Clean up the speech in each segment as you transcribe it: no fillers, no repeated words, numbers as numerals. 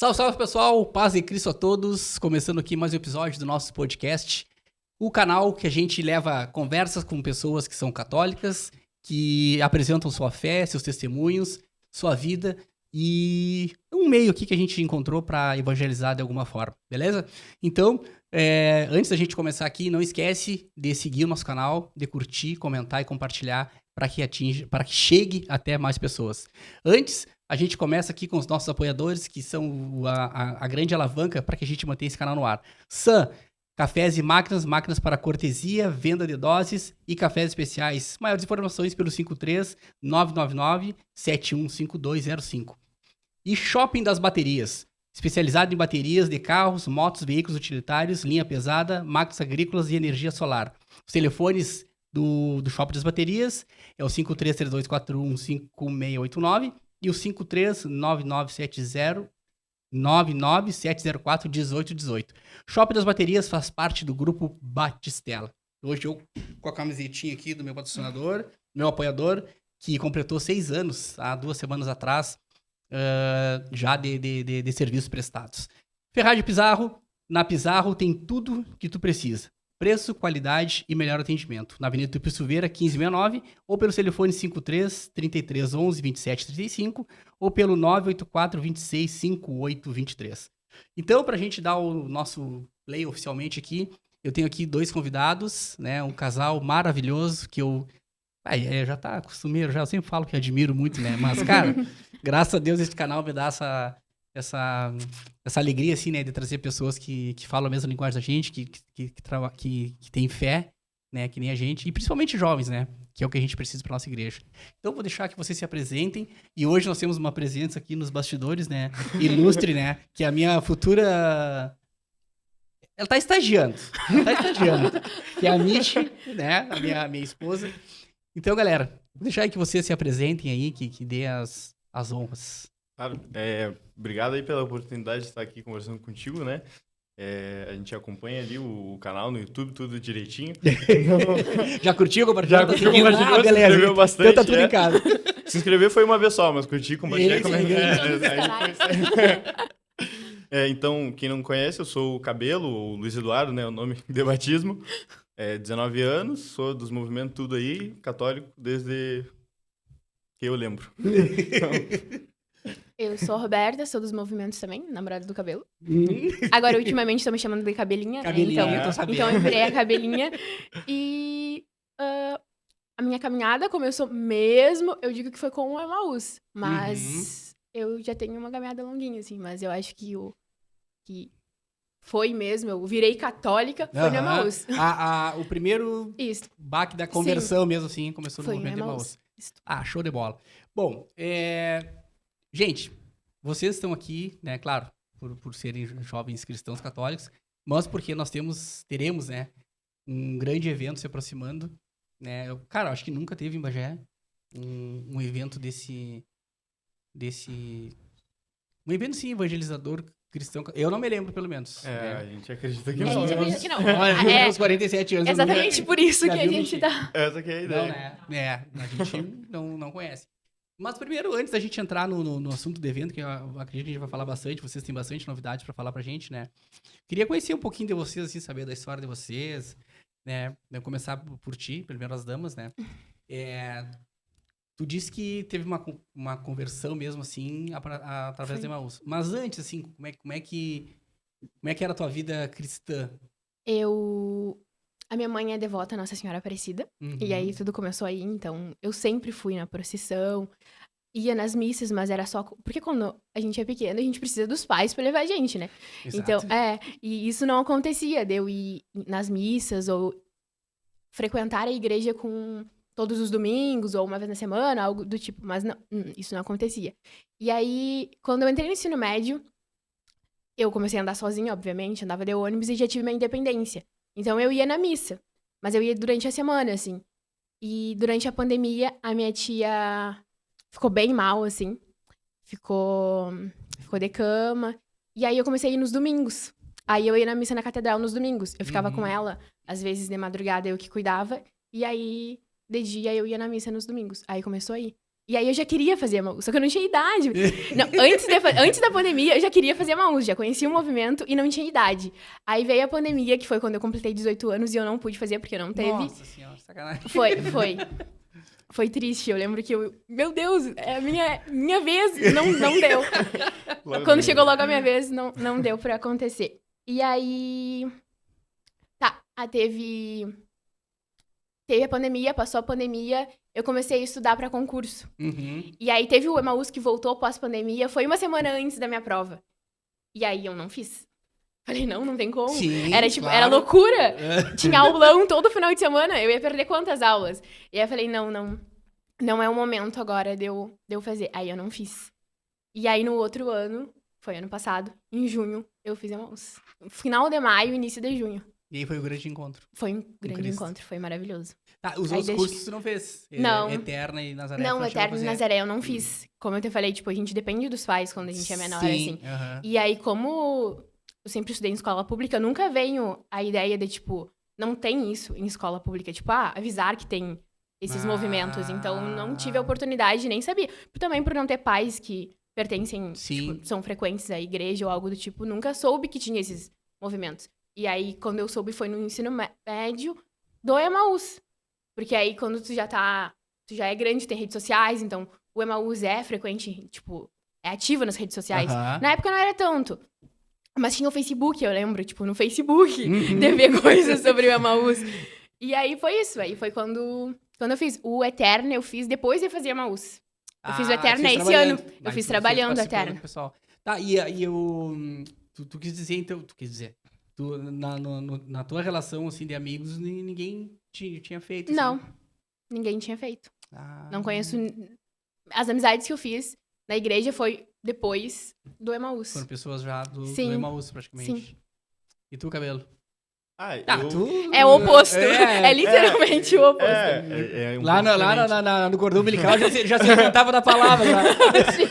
Salve, salve pessoal, paz e Cristo a todos, começando aqui mais um episódio do nosso podcast, o canal que a gente leva conversas com pessoas que são católicas, que apresentam sua fé, seus testemunhos, sua vida e um meio aqui que a gente encontrou para evangelizar de alguma forma, beleza? Então, antes da gente começar aqui, não esquece de seguir o nosso canal, de curtir, comentar e compartilhar para que chegue até mais pessoas. Antes, a gente começa aqui com os nossos apoiadores, que são a grande alavanca para que a gente mantenha esse canal no ar. Sam, cafés e máquinas para cortesia, venda de doses e cafés especiais. Maiores informações pelo 53-999-715205. E Shopping das Baterias, especializado em baterias de carros, motos, veículos utilitários, linha pesada, máquinas agrícolas e energia solar. Os telefones do Shopping das Baterias é o 5332415689 e o 53-9970-99704-1818. Shopping das Baterias faz parte do grupo Batistella. Hoje eu com a camisetinha aqui do meu patrocinador, meu apoiador, que completou 6 anos, há 2 semanas atrás, já de serviços prestados. Ferragem Pizarro. Na Pizarro tem tudo que tu precisa. Preço, qualidade e melhor atendimento. Na Avenida Tupi Silveira, 1569, ou pelo telefone 53-3311-2735, ou pelo 984-265823. Então, para a gente dar o nosso play oficialmente aqui, eu tenho aqui 2 convidados, né? Um casal maravilhoso que eu já tá acostumeiro, eu sempre falo que admiro muito, né? Mas, cara, graças a Deus esse canal me dá essa alegria, assim, né, de trazer pessoas que falam a mesma linguagem da gente, que tem fé, né, que nem a gente, e principalmente jovens, né, que é o que a gente precisa para nossa igreja. Então, vou deixar que vocês se apresentem, e hoje nós temos uma presença aqui nos bastidores, né, ilustre, né, que é a minha futura... Ela tá estagiando, que é a Michi, né, a minha esposa. Então, galera, vou deixar aí que vocês se apresentem aí, que dê as honras. Claro, obrigado aí pela oportunidade de estar aqui conversando contigo, né? A gente acompanha ali o canal no YouTube, tudo direitinho. Já curtiu, compartilhou? Já curtiu, compartilhou, beleza. se inscreveu bastante. Então tá tudo em casa. Se inscrever foi uma vez só, mas curtir, compartilhar... Então, quem não conhece, eu sou o Cabelo, o Luiz Eduardo, né? O nome de batismo. 19 anos, sou dos movimentos tudo aí, católico desde que eu lembro. Então... Eu sou a Roberta, sou dos movimentos também, namorada do Cabelo. Agora, ultimamente, estão me chamando de Cabelinha, né? Então eu virei a Cabelinha. E a minha caminhada começou mesmo, eu digo que foi com o Emaús. Mas eu já tenho uma caminhada longuinha, assim. Mas eu acho que foi mesmo, eu virei católica, foi no Emaús. O primeiro baque da conversão mesmo, assim, começou no movimento de Emaús. Show de bola. Bom, gente, vocês estão aqui, né, claro, por serem jovens cristãos católicos, mas porque nós teremos, né, um grande evento se aproximando, né, cara, acho que nunca teve em Bagé um evento um evento, sim, evangelizador cristão, eu não me lembro, pelo menos. A gente acredita que não. não. A gente acredita que não. Uns 47 anos. Exatamente por isso que a gente dá. Essa que é a ideia. Não, né? A gente não conhece. Mas primeiro, antes da gente entrar no assunto do evento, que eu acredito que a gente vai falar bastante, vocês têm bastante novidades para falar pra gente, né? Queria conhecer um pouquinho de vocês, assim, saber da história de vocês, né? Vou começar por ti, primeiro as damas, né? Tu disse que teve uma conversão mesmo, assim, através de Emaús. Mas antes, assim, como é que era a tua vida cristã? A minha mãe é devota à Nossa Senhora Aparecida. E aí tudo começou aí, então eu sempre fui na procissão, ia nas missas, mas era só... Porque quando a gente é pequeno, a gente precisa dos pais pra levar a gente, né? Exato. Então, e isso não acontecia, de eu ir nas missas ou frequentar a igreja com todos os domingos ou uma vez na semana, algo do tipo, mas não, isso não acontecia. E aí, quando eu entrei no ensino médio, eu comecei a andar sozinha, obviamente, andava de ônibus e já tive minha independência. Então, eu ia na missa, mas eu ia durante a semana, assim. E durante a pandemia, a minha tia ficou bem mal, assim. Ficou de cama. E aí, eu comecei a ir nos domingos. Aí, eu ia na missa na catedral nos domingos. Eu ficava com ela, às vezes, de madrugada, eu que cuidava. E aí, de dia, eu ia na missa nos domingos. Aí, começou a ir. E aí eu já queria fazer Emaús, só que eu não tinha idade. Não, antes da pandemia, eu já queria fazer Emaús, já conhecia o movimento e não tinha idade. Aí veio a pandemia, que foi quando eu completei 18 anos e eu não pude fazer porque não teve. Nossa senhora, sacanagem. Foi triste, eu lembro que meu Deus, é a minha vez, não deu. Quando chegou logo a minha vez, não deu pra acontecer. E aí, teve a pandemia, passou a pandemia, eu comecei a estudar pra concurso. Uhum. E aí teve o Emaús que voltou pós-pandemia, foi uma semana antes da minha prova. E aí eu não fiz. Falei, não tem como. Sim, era tipo, claro. era loucura. Tinha aulão todo final de semana, eu ia perder quantas aulas? E aí eu falei, não é o momento agora de eu fazer. Aí eu não fiz. E aí no outro ano, foi ano passado, em junho, eu fiz Emaús. Final de maio, início de junho. E aí foi o grande encontro. Foi um grande Cristo. encontro, foi maravilhoso. Tá, os Aí outros deixa- cursos tu não fez? Não. Eterna e Nazaré. tu Não, chegou a Eterno e fazer? Nazaré eu não fiz. Como eu te falei, tipo, a gente depende dos pais quando a gente é menor, Sim, assim. aham. E aí, como eu sempre estudei em escola pública, eu nunca venho a ideia de, tipo, não tem isso em escola pública. Tipo, avisar que tem esses movimentos. Então, não tive a oportunidade, nem sabia. Também por não ter pais que pertencem, Sim. tipo, são frequentes à igreja ou algo do tipo, nunca soube que tinha esses movimentos. E aí, quando eu soube, foi no ensino médio do Emaús. Porque aí, quando tu já é grande, tem redes sociais, então o Emaús é frequente, tipo, é ativo nas redes sociais. Aham. Na época não era tanto. Mas tinha o Facebook, eu lembro, tipo, no Facebook, Uhum. de ver coisas sobre o Emaús. E aí foi isso, aí foi quando eu fiz. O Eterno eu fiz depois de fazer Emaús. Eu fiz o Eterno fez esse ano. trabalhando. Eu Mas fiz tu trabalhando o fez participando Eterno. com o pessoal. Tá, e eu... Tu quis dizer, então... Tu quis dizer... Tu, na tua relação, assim, de amigos, ninguém tinha feito, assim? Não, ninguém tinha feito. Ah. Não conheço... As amizades que eu fiz na igreja foi depois do Emaús. Foram pessoas já do Sim. Emaús, praticamente. Sim. E tu, Cabelo? Eu... tu... É o oposto. É, É literalmente o oposto. É um Lá, pouco lá diferente. no cordão umbilical já se adiantava da palavra. Já. Sim.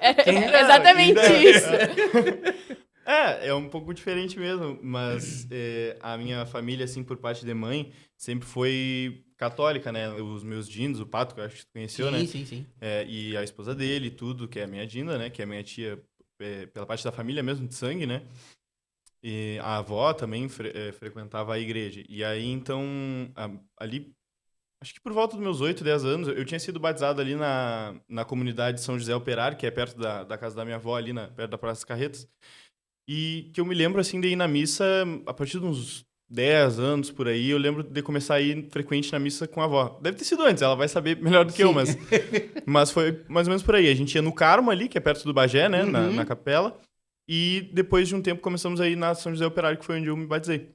É exatamente isso. É um pouco diferente mesmo, mas a minha família, assim, por parte de mãe, sempre foi católica, né? Os meus Dindos, o Pato, que eu acho que tu conheceu, né? Sim. E a esposa dele, tudo, que é a minha Dinda, né? Que é a minha tia, pela parte da família mesmo, de sangue, né? E a avó também frequentava a igreja. E aí, então, ali, acho que por volta dos meus 8, 10 anos, eu tinha sido batizado ali na comunidade de São José Operário, que é perto da casa da minha avó, ali perto da Praça das Carretas. E que eu me lembro, assim, de ir na missa, a partir de uns 10 anos por aí, eu lembro de começar a ir frequente na missa com a avó. Deve ter sido antes, ela vai saber melhor do que eu, mas foi mais ou menos por aí. A gente ia no Carmo ali, que é perto do Bagé, né, Uhum. na capela, e depois de um tempo começamos a ir na São José Operário, que foi onde eu me batizei.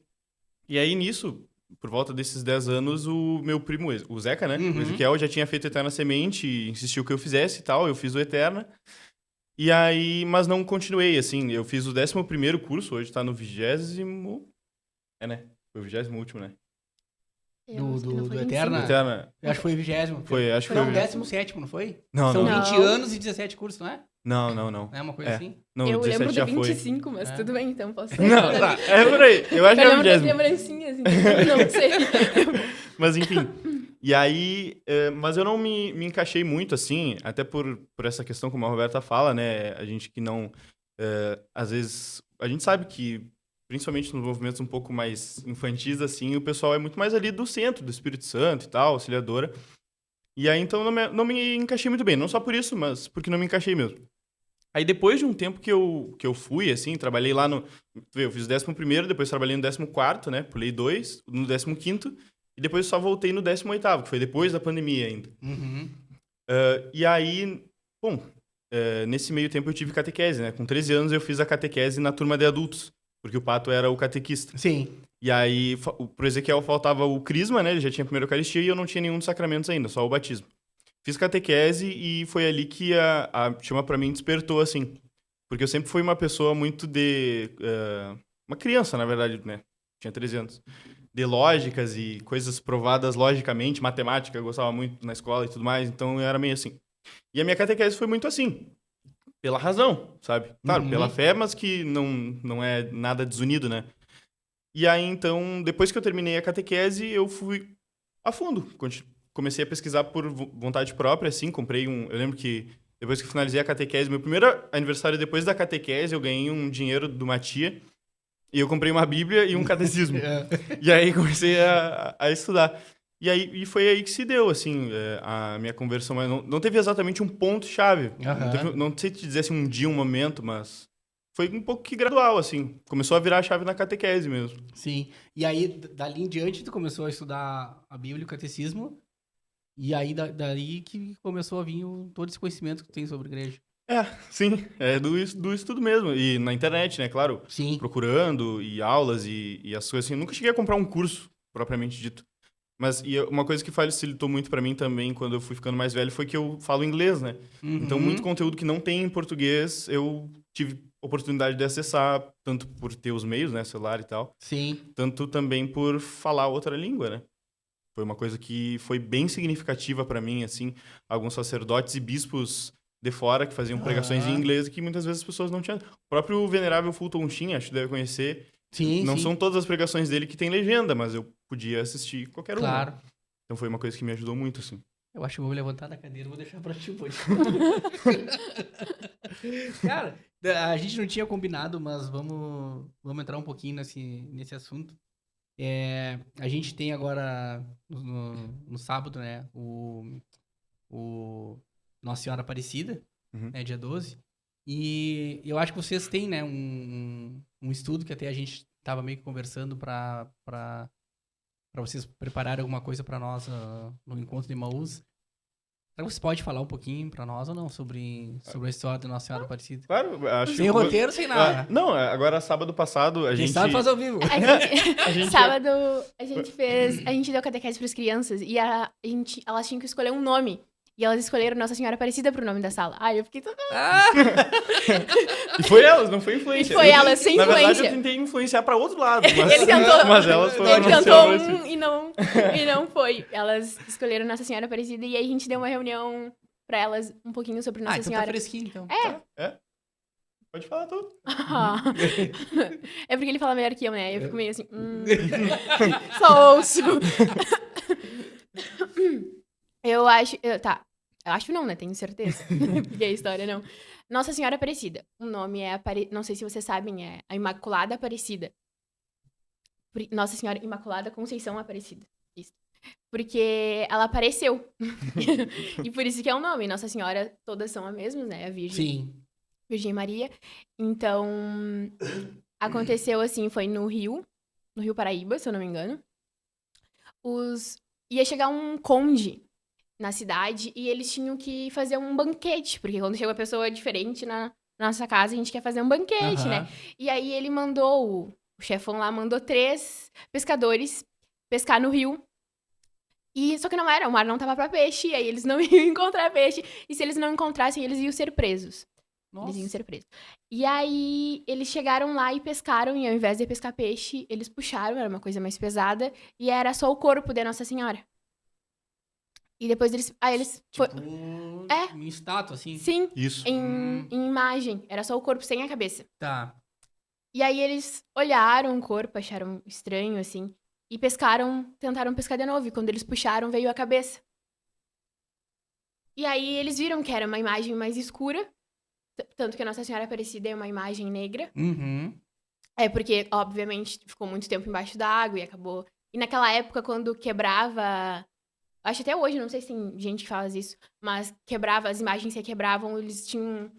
E aí, nisso, por volta desses 10 anos, o meu primo, o Zeca, né, Uhum. o Ezequiel, já tinha feito Eterna Semente, e insistiu que eu fizesse e tal, eu fiz o Eterna. E aí, mas não continuei, assim, eu fiz o 11º curso, hoje tá no 20º... né? Foi o 20º último, né? Do Eterna? Eterna. Eu acho que foi o 20º. Foi, acho que Não, foi o 17º, não foi? Não, São não. 20 Não. anos e 17 cursos, não é? Não. Não é uma coisa É. assim? Não, Eu 17 lembro de já foi. 25, mas É. tudo bem, então posso ser. Não, tá, é por aí. Eu acho que Eu é o lembro das 20º. lembrancinhas, então não sei. Mas enfim. E aí, mas eu não me encaixei muito, assim, até por essa questão como a Roberta fala, né? A gente que não... às vezes, a gente sabe que, principalmente nos movimentos um pouco mais infantis, assim, o pessoal é muito mais ali do centro, do Espírito Santo e tal, auxiliadora. E aí, então, não me encaixei muito bem. Não só por isso, mas porque não me encaixei mesmo. Aí, depois de um tempo que eu fui, assim, trabalhei lá no... Eu fiz o 11º, depois trabalhei no 14º, né? Pulei 2, no 15º, e depois só voltei no 18º, que foi depois da pandemia ainda. Uhum. E aí, bom, nesse meio tempo eu tive catequese, né? Com 13 anos eu fiz a catequese na turma de adultos, porque o Pato era o catequista. Sim. E aí, pro Ezequiel faltava o crisma, né? Ele já tinha a primeira Eucaristia e eu não tinha nenhum dos sacramentos ainda, só o batismo. Fiz catequese e foi ali que a chama pra mim despertou, assim. Porque eu sempre fui uma pessoa muito uma criança, na verdade, né? Tinha 13 anos. De lógicas e coisas provadas logicamente, matemática, eu gostava muito na escola e tudo mais, então eu era meio assim. E a minha catequese foi muito assim. Pela razão, sabe? Claro, Uhum. pela fé, mas que não é nada desunido, né? E aí, então, depois que eu terminei a catequese, eu fui a fundo. comecei a pesquisar por vontade própria, assim, comprei um... Eu lembro que depois que eu finalizei a catequese, meu primeiro aniversário depois da catequese, eu ganhei um dinheiro de uma tia e eu comprei uma Bíblia e um catecismo. E aí comecei a estudar. E foi aí que se deu, assim, a minha conversão. Mas não teve exatamente um ponto-chave. Não sei te dizer assim, um dia, um momento, mas foi um pouco que gradual, assim. Começou a virar a chave na catequese mesmo. Sim. E aí, dali em diante, tu começou a estudar a Bíblia e o catecismo. E aí, daí que começou a vir todo esse conhecimento que tu tem sobre a igreja. Sim. É do estudo mesmo. E na internet, né? Claro. Sim. Procurando, e aulas, e as coisas assim. Eu nunca cheguei a comprar um curso, propriamente dito. Mas uma coisa que facilitou muito pra mim também, quando eu fui ficando mais velho, foi que eu falo inglês, né? Uhum. Então, muito conteúdo que não tem em português, eu tive oportunidade de acessar, tanto por ter os meios, né? Celular e tal. Sim. Tanto também por falar outra língua, né? Foi uma coisa que foi bem significativa pra mim, assim. Alguns sacerdotes e bispos de fora que faziam pregações em inglês que muitas vezes as pessoas não tinham. O próprio venerável Fulton Sheen, acho que deve conhecer. Sim, Não sim. são todas as pregações dele que tem legenda, mas eu podia assistir qualquer uma. Claro. Então foi uma coisa que me ajudou muito, assim. Eu acho que eu vou me levantar da cadeira e vou deixar pra ti hoje. Cara, a gente não tinha combinado, mas vamos entrar um pouquinho nesse assunto. A gente tem agora, no sábado, né, o Nossa Senhora Aparecida, né, dia 12. E eu acho que vocês têm, né, um estudo que até a gente tava meio que conversando para vocês prepararem alguma coisa para nós no encontro de Emaús. Será que você pode falar um pouquinho para nós ou não sobre a história da Nossa Senhora Aparecida? Claro, acho Sem roteiro, sem nada. Não, agora sábado passado a Quem gente... sabe faz ao vivo. Sábado a gente deu catequese para as crianças e elas tinham que escolher um nome. E elas escolheram Nossa Senhora Aparecida pro nome da sala. Ai, eu fiquei toda... E foi elas, não foi influência. E foi elas, sem Na influência. verdade, eu tentei influenciar pra outro lado. Mas, Ele tentou. Mas elas foram... Ele tentou e não foi. Elas escolheram Nossa Senhora Aparecida e aí a gente deu uma reunião pra elas um pouquinho sobre Nossa então Senhora. tá fresquinho, então. Pode falar tudo. É porque ele fala melhor que eu, né? Eu fico meio assim... Só ouço. Eu acho... Eu acho não, né? Tenho certeza. Porque a história não. Nossa Senhora Aparecida. O nome é... Não sei se vocês sabem, é a Imaculada Aparecida. Nossa Senhora Imaculada Conceição Aparecida. Isso. Porque ela apareceu. E por isso que é o nome. Nossa Senhora, todas são as mesmas, né? A Virgem. Sim. Virgem Maria. Então, aconteceu assim, foi no Rio Paraíba, se eu não me engano. Ia chegar um conde na cidade e eles tinham que fazer um banquete, porque quando chega uma pessoa diferente na nossa casa, a gente quer fazer um banquete, né? E aí ele mandou, o chefão lá mandou 3 pescadores pescar no rio. Só que o mar não tava pra peixe, e aí eles não iam encontrar peixe. E se eles não encontrassem, eles iam ser presos. Nossa. Eles iam ser presos. E aí, eles chegaram lá e pescaram, e ao invés de pescar peixe, eles puxaram, era uma coisa mais pesada, e era só o corpo da Nossa Senhora. E depois eles... Em estátua, assim? Sim, Isso. em imagem. Era só o corpo sem a cabeça. Tá. E aí, eles olharam o corpo, acharam estranho, assim, e tentaram pescar de novo, e quando eles puxaram, veio a cabeça. E aí, eles viram que era uma imagem mais escura, tanto que a Nossa Senhora Aparecida é uma imagem negra. É porque, obviamente, ficou muito tempo embaixo d'água e acabou... E naquela época, quando quebrava... Acho até hoje, não sei se tem gente que faz isso, mas quebrava, as imagens que quebravam, eles tinham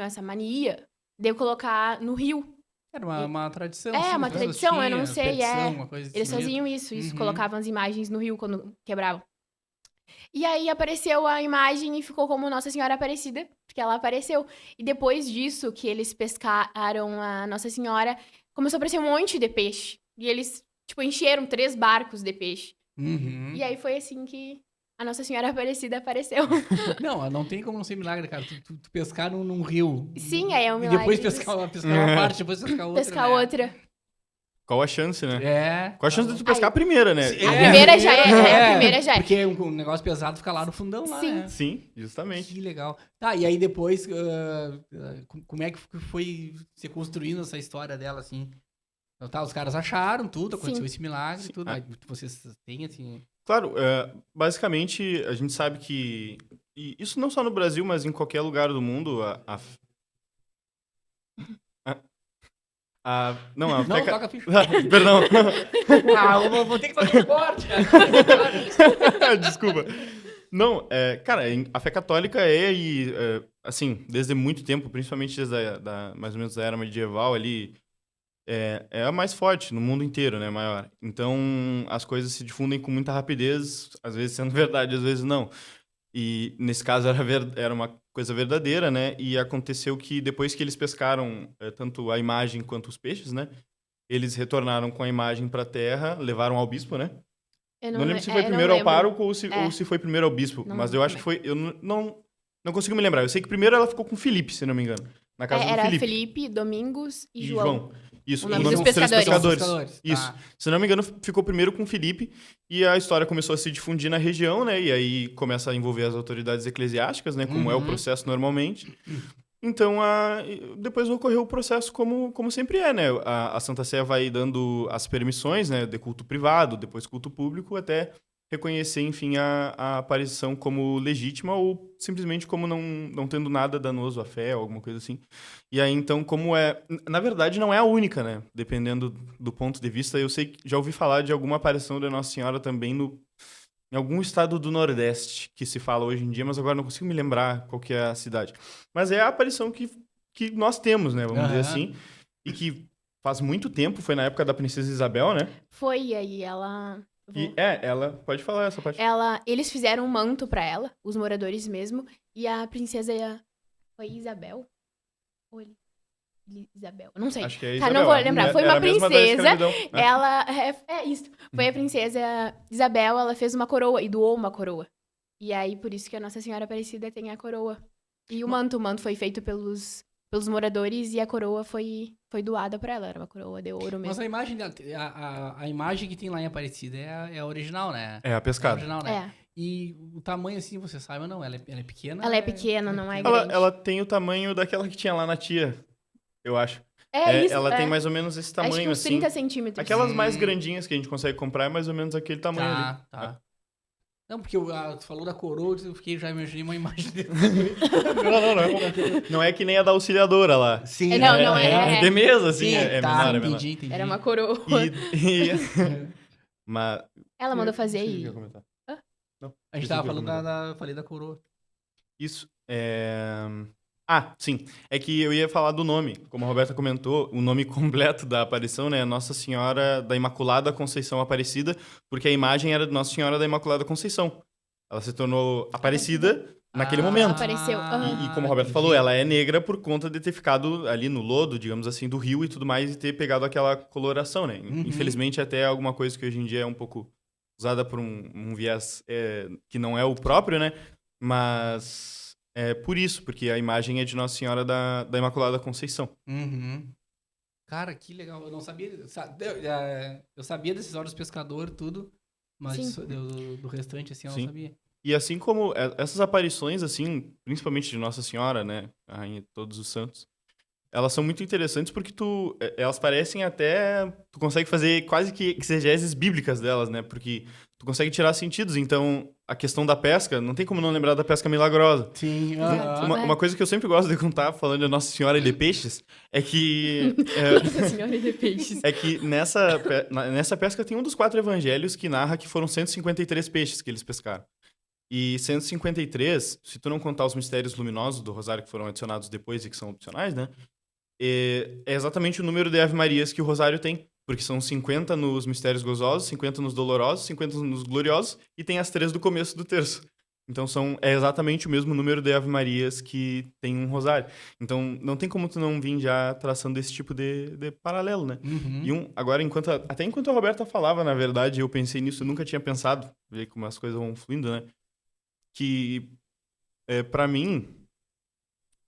essa mania de colocar no rio. Era uma tradição. Uma tradição, eu não sei, uma coisa eles faziam isso, colocavam as imagens no rio quando quebravam. E aí apareceu a imagem e ficou como Nossa Senhora Aparecida, porque ela apareceu. E depois disso, que eles pescaram a Nossa Senhora, começou a aparecer um monte de peixe. E eles, encheram 3 barcos de peixe. E aí foi assim que a Nossa Senhora Aparecida apareceu. Não tem como não ser milagre, cara. Tu pescar num rio. Sim, aí é um milagre. E depois pescar uma parte, depois pescar outra. Pescar outra. Qual a chance, né? Qual a chance de tu pescar a primeira, né? A primeira já é. Porque um negócio pesado fica lá no fundão, lá, Sim. né? Sim, justamente. Que legal. Tá, e aí depois, como é que foi se construindo essa história dela, assim? Então, tá, os caras acharam tudo, aconteceu esse milagre e tudo. Vocês têm, assim... Claro, basicamente a gente sabe que, e isso não só no Brasil, mas em qualquer lugar do mundo, não, a Não, fé... toca a ficha. Perdão. Ah, eu vou ter que fazer um corte, cara. Desculpa. Não, cara, a fé católica assim, desde muito tempo, principalmente desde mais ou menos da era medieval ali, é a mais forte no mundo inteiro, né, maior. Então, as coisas se difundem com muita rapidez, às vezes sendo verdade, às vezes não. E, nesse caso, era uma coisa verdadeira, né, e aconteceu que depois que eles pescaram tanto a imagem quanto os peixes, né, eles retornaram com a imagem para a terra, levaram ao bispo, né? Eu Não lembro se foi não primeiro ao lembro. pároco ou se foi primeiro ao bispo, Não mas lembro eu acho que foi... Eu não consigo me lembrar. Eu sei que primeiro ela ficou com o Felipe, se não me engano. Na casa do Era Felipe. Felipe, Domingos e João. Isso, O o nome nome dos dos três pescadores. pescadores. Isso. Tá. Se não me engano, ficou primeiro com o Felipe e a história começou a se difundir na região, né? E aí começa a envolver as autoridades eclesiásticas, né? Como é o processo normalmente. Então, depois ocorreu o processo como sempre é, né? A Santa Sé vai dando as permissões, né? De culto privado, depois culto público, até reconhecer, enfim, a aparição como legítima ou simplesmente como não tendo nada danoso à fé ou alguma coisa assim. E aí, então, como na verdade, não é a única, né? Dependendo do ponto de vista. Eu sei que já ouvi falar de alguma aparição da Nossa Senhora também em algum estado do Nordeste, que se fala hoje em dia, mas agora não consigo me lembrar qual que é a cidade. Mas é a aparição que nós temos, né? Vamos dizer assim. E que faz muito tempo, foi na época da Princesa Isabel, né? Foi, e aí ela... E ela... Pode falar essa parte. Eles fizeram um manto pra ela, os moradores mesmo, e a princesa foi Isabel? Ou Isabel? Não sei. Acho que é Tá, Isabel. não vou lembrar. Foi uma Era a mesma da princesa. escravidão. Ela. É isso. Foi a princesa Isabel, ela fez uma coroa e doou uma coroa. E aí, por isso que a Nossa Senhora Aparecida tem a coroa. E o manto foi feito pelos moradores e a coroa foi doada pra ela. Era uma coroa de ouro mesmo. Mas a imagem, a imagem que tem lá em Aparecida é a original, né? É a É a pescada. original, né? É. E o tamanho, assim, você sabe ou não? Ela é pequena? Ela é pequena, não é grande. Ela tem o tamanho daquela que tinha lá na tia, eu acho. Isso. Ela tem mais ou menos esse tamanho, acho que uns assim. 30 centímetros. Aquelas mais grandinhas que a gente consegue comprar é mais ou menos aquele tamanho ali. Tá. Não, porque tu falou da coroa, eu fiquei, já imaginei uma imagem dele. Não é que nem a da auxiliadora lá. Sim, Não, É de mesa, assim. Sim, É tá, menor, é menor. entendi. Era uma coroa. Mas... Ela mandou fazer Não sei o que e... eu ia comentar. Não. A gente tava falando falei da coroa. Isso. Sim. É que eu ia falar do nome. Como a Roberta comentou, o nome completo da aparição, né? Nossa Senhora da Imaculada Conceição Aparecida, porque a imagem era de Nossa Senhora da Imaculada Conceição. Ela se tornou Aparecida naquele momento. Apareceu. E como a Roberta falou, ela é negra por conta de ter ficado ali no lodo, digamos assim, do rio e tudo mais, e ter pegado aquela coloração, né? Infelizmente, até alguma coisa que hoje em dia é um pouco usada por um viés que não é o próprio, né? Mas é por isso, porque a imagem é de Nossa Senhora da Imaculada Conceição. Cara, que legal. Eu não sabia. Eu sabia desses olhos pescador, tudo. Mas do restante, assim, eu não sabia. E assim como essas aparições, assim, principalmente de Nossa Senhora, né? A Rainha de Todos os Santos, elas são muito interessantes porque elas parecem até... Tu consegue fazer quase que exegeses bíblicas delas, né? Porque tu consegue tirar sentidos. Então, a questão da pesca, não tem como não lembrar da pesca milagrosa. Sim. Uma coisa que eu sempre gosto de contar, falando de Nossa Senhora e de Peixes, é que... Nossa Senhora e de Peixes. É que nessa pesca tem um dos 4 evangelhos que narra que foram 153 peixes que eles pescaram. E 153, se tu não contar os mistérios luminosos do Rosário que foram adicionados depois e que são opcionais, né? É exatamente o número de Ave-Marias que o Rosário tem. Porque são 50 nos mistérios gozosos, 50 nos dolorosos, 50 nos gloriosos e tem as 3 do começo do terço. Então é exatamente o mesmo número de Ave-Marias que tem um Rosário. Então não tem como tu não vir já traçando esse tipo de paralelo, né? E agora, até enquanto a Roberta falava, na verdade, eu pensei nisso, eu nunca tinha pensado, ver como as coisas vão fluindo, né? Que, pra mim,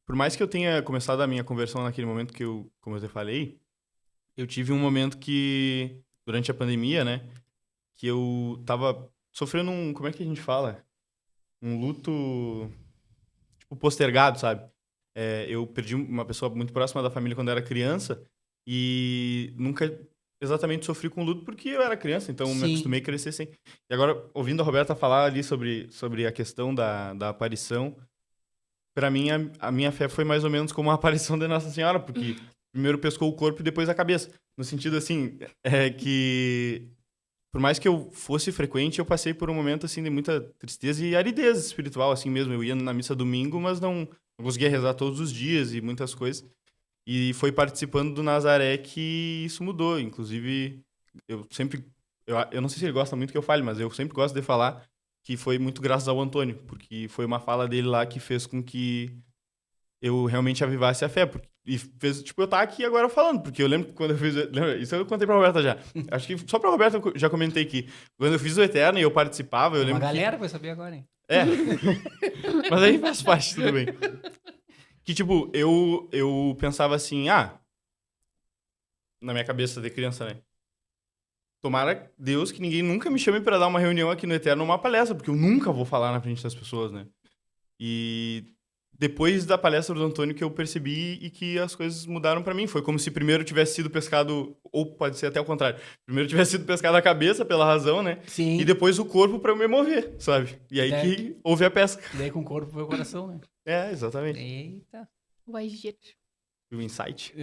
por mais que eu tenha começado a minha conversão naquele momento que como eu te falei, eu tive um momento que, durante a pandemia, né, que eu tava sofrendo como é que a gente fala? Um luto, tipo, postergado, sabe? Eu perdi uma pessoa muito próxima da família quando eu era criança e nunca exatamente sofri com luto porque eu era criança, então me Sim. acostumei a crescer sem. E agora, ouvindo a Roberta falar ali sobre a questão da aparição, pra mim, a minha fé foi mais ou menos como a aparição da Nossa Senhora, porque primeiro pescou o corpo e depois a cabeça. No sentido, assim, que por mais que eu fosse frequente, eu passei por um momento, assim, de muita tristeza e aridez espiritual, assim mesmo. Eu ia na missa domingo, mas não conseguia rezar todos os dias e muitas coisas. E foi participando do Nazaré que isso mudou. Inclusive, eu sempre... Eu não sei se ele gosta muito que eu fale, mas eu sempre gosto de falar que foi muito graças ao Antônio, porque foi uma fala dele lá que fez com que eu realmente avivasse a fé. E fez, tipo, eu estar aqui agora falando, porque eu lembro que quando eu fiz... Lembra? Isso eu contei pra Roberta já. Acho que só pra Roberta eu já comentei aqui. Quando eu fiz o Eterno e eu participava, eu lembro Uma galera vai saber agora, hein? É. Mas aí faz parte, tudo bem. Que, tipo, eu pensava assim, na minha cabeça de criança, né? Tomara Deus que ninguém nunca me chame pra dar uma reunião aqui no Eterno, uma palestra, porque eu nunca vou falar na frente das pessoas, né? E depois da palestra do Antônio que eu percebi e que as coisas mudaram pra mim. Foi como se primeiro tivesse sido pescado, ou pode ser até o contrário, primeiro tivesse sido pescado a cabeça pela razão, né? Sim. E depois o corpo pra eu me mover, sabe? E aí que houve a pesca. E daí com o corpo foi o coração, né? É, exatamente. Eita. O agir. O insight.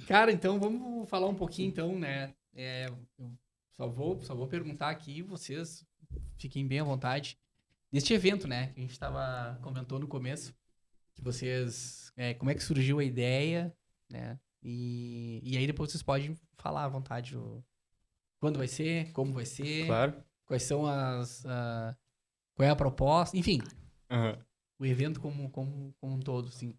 Cara, então vamos falar um pouquinho, então, né? Eu só vou perguntar aqui, vocês fiquem bem à vontade. Deste evento, né? Que a gente comentou no começo, que vocês... como é que surgiu a ideia, né? E aí depois vocês podem falar à vontade quando vai ser, como vai ser, Claro. quais são qual é a proposta, enfim, Uhum. o evento como um todo, assim.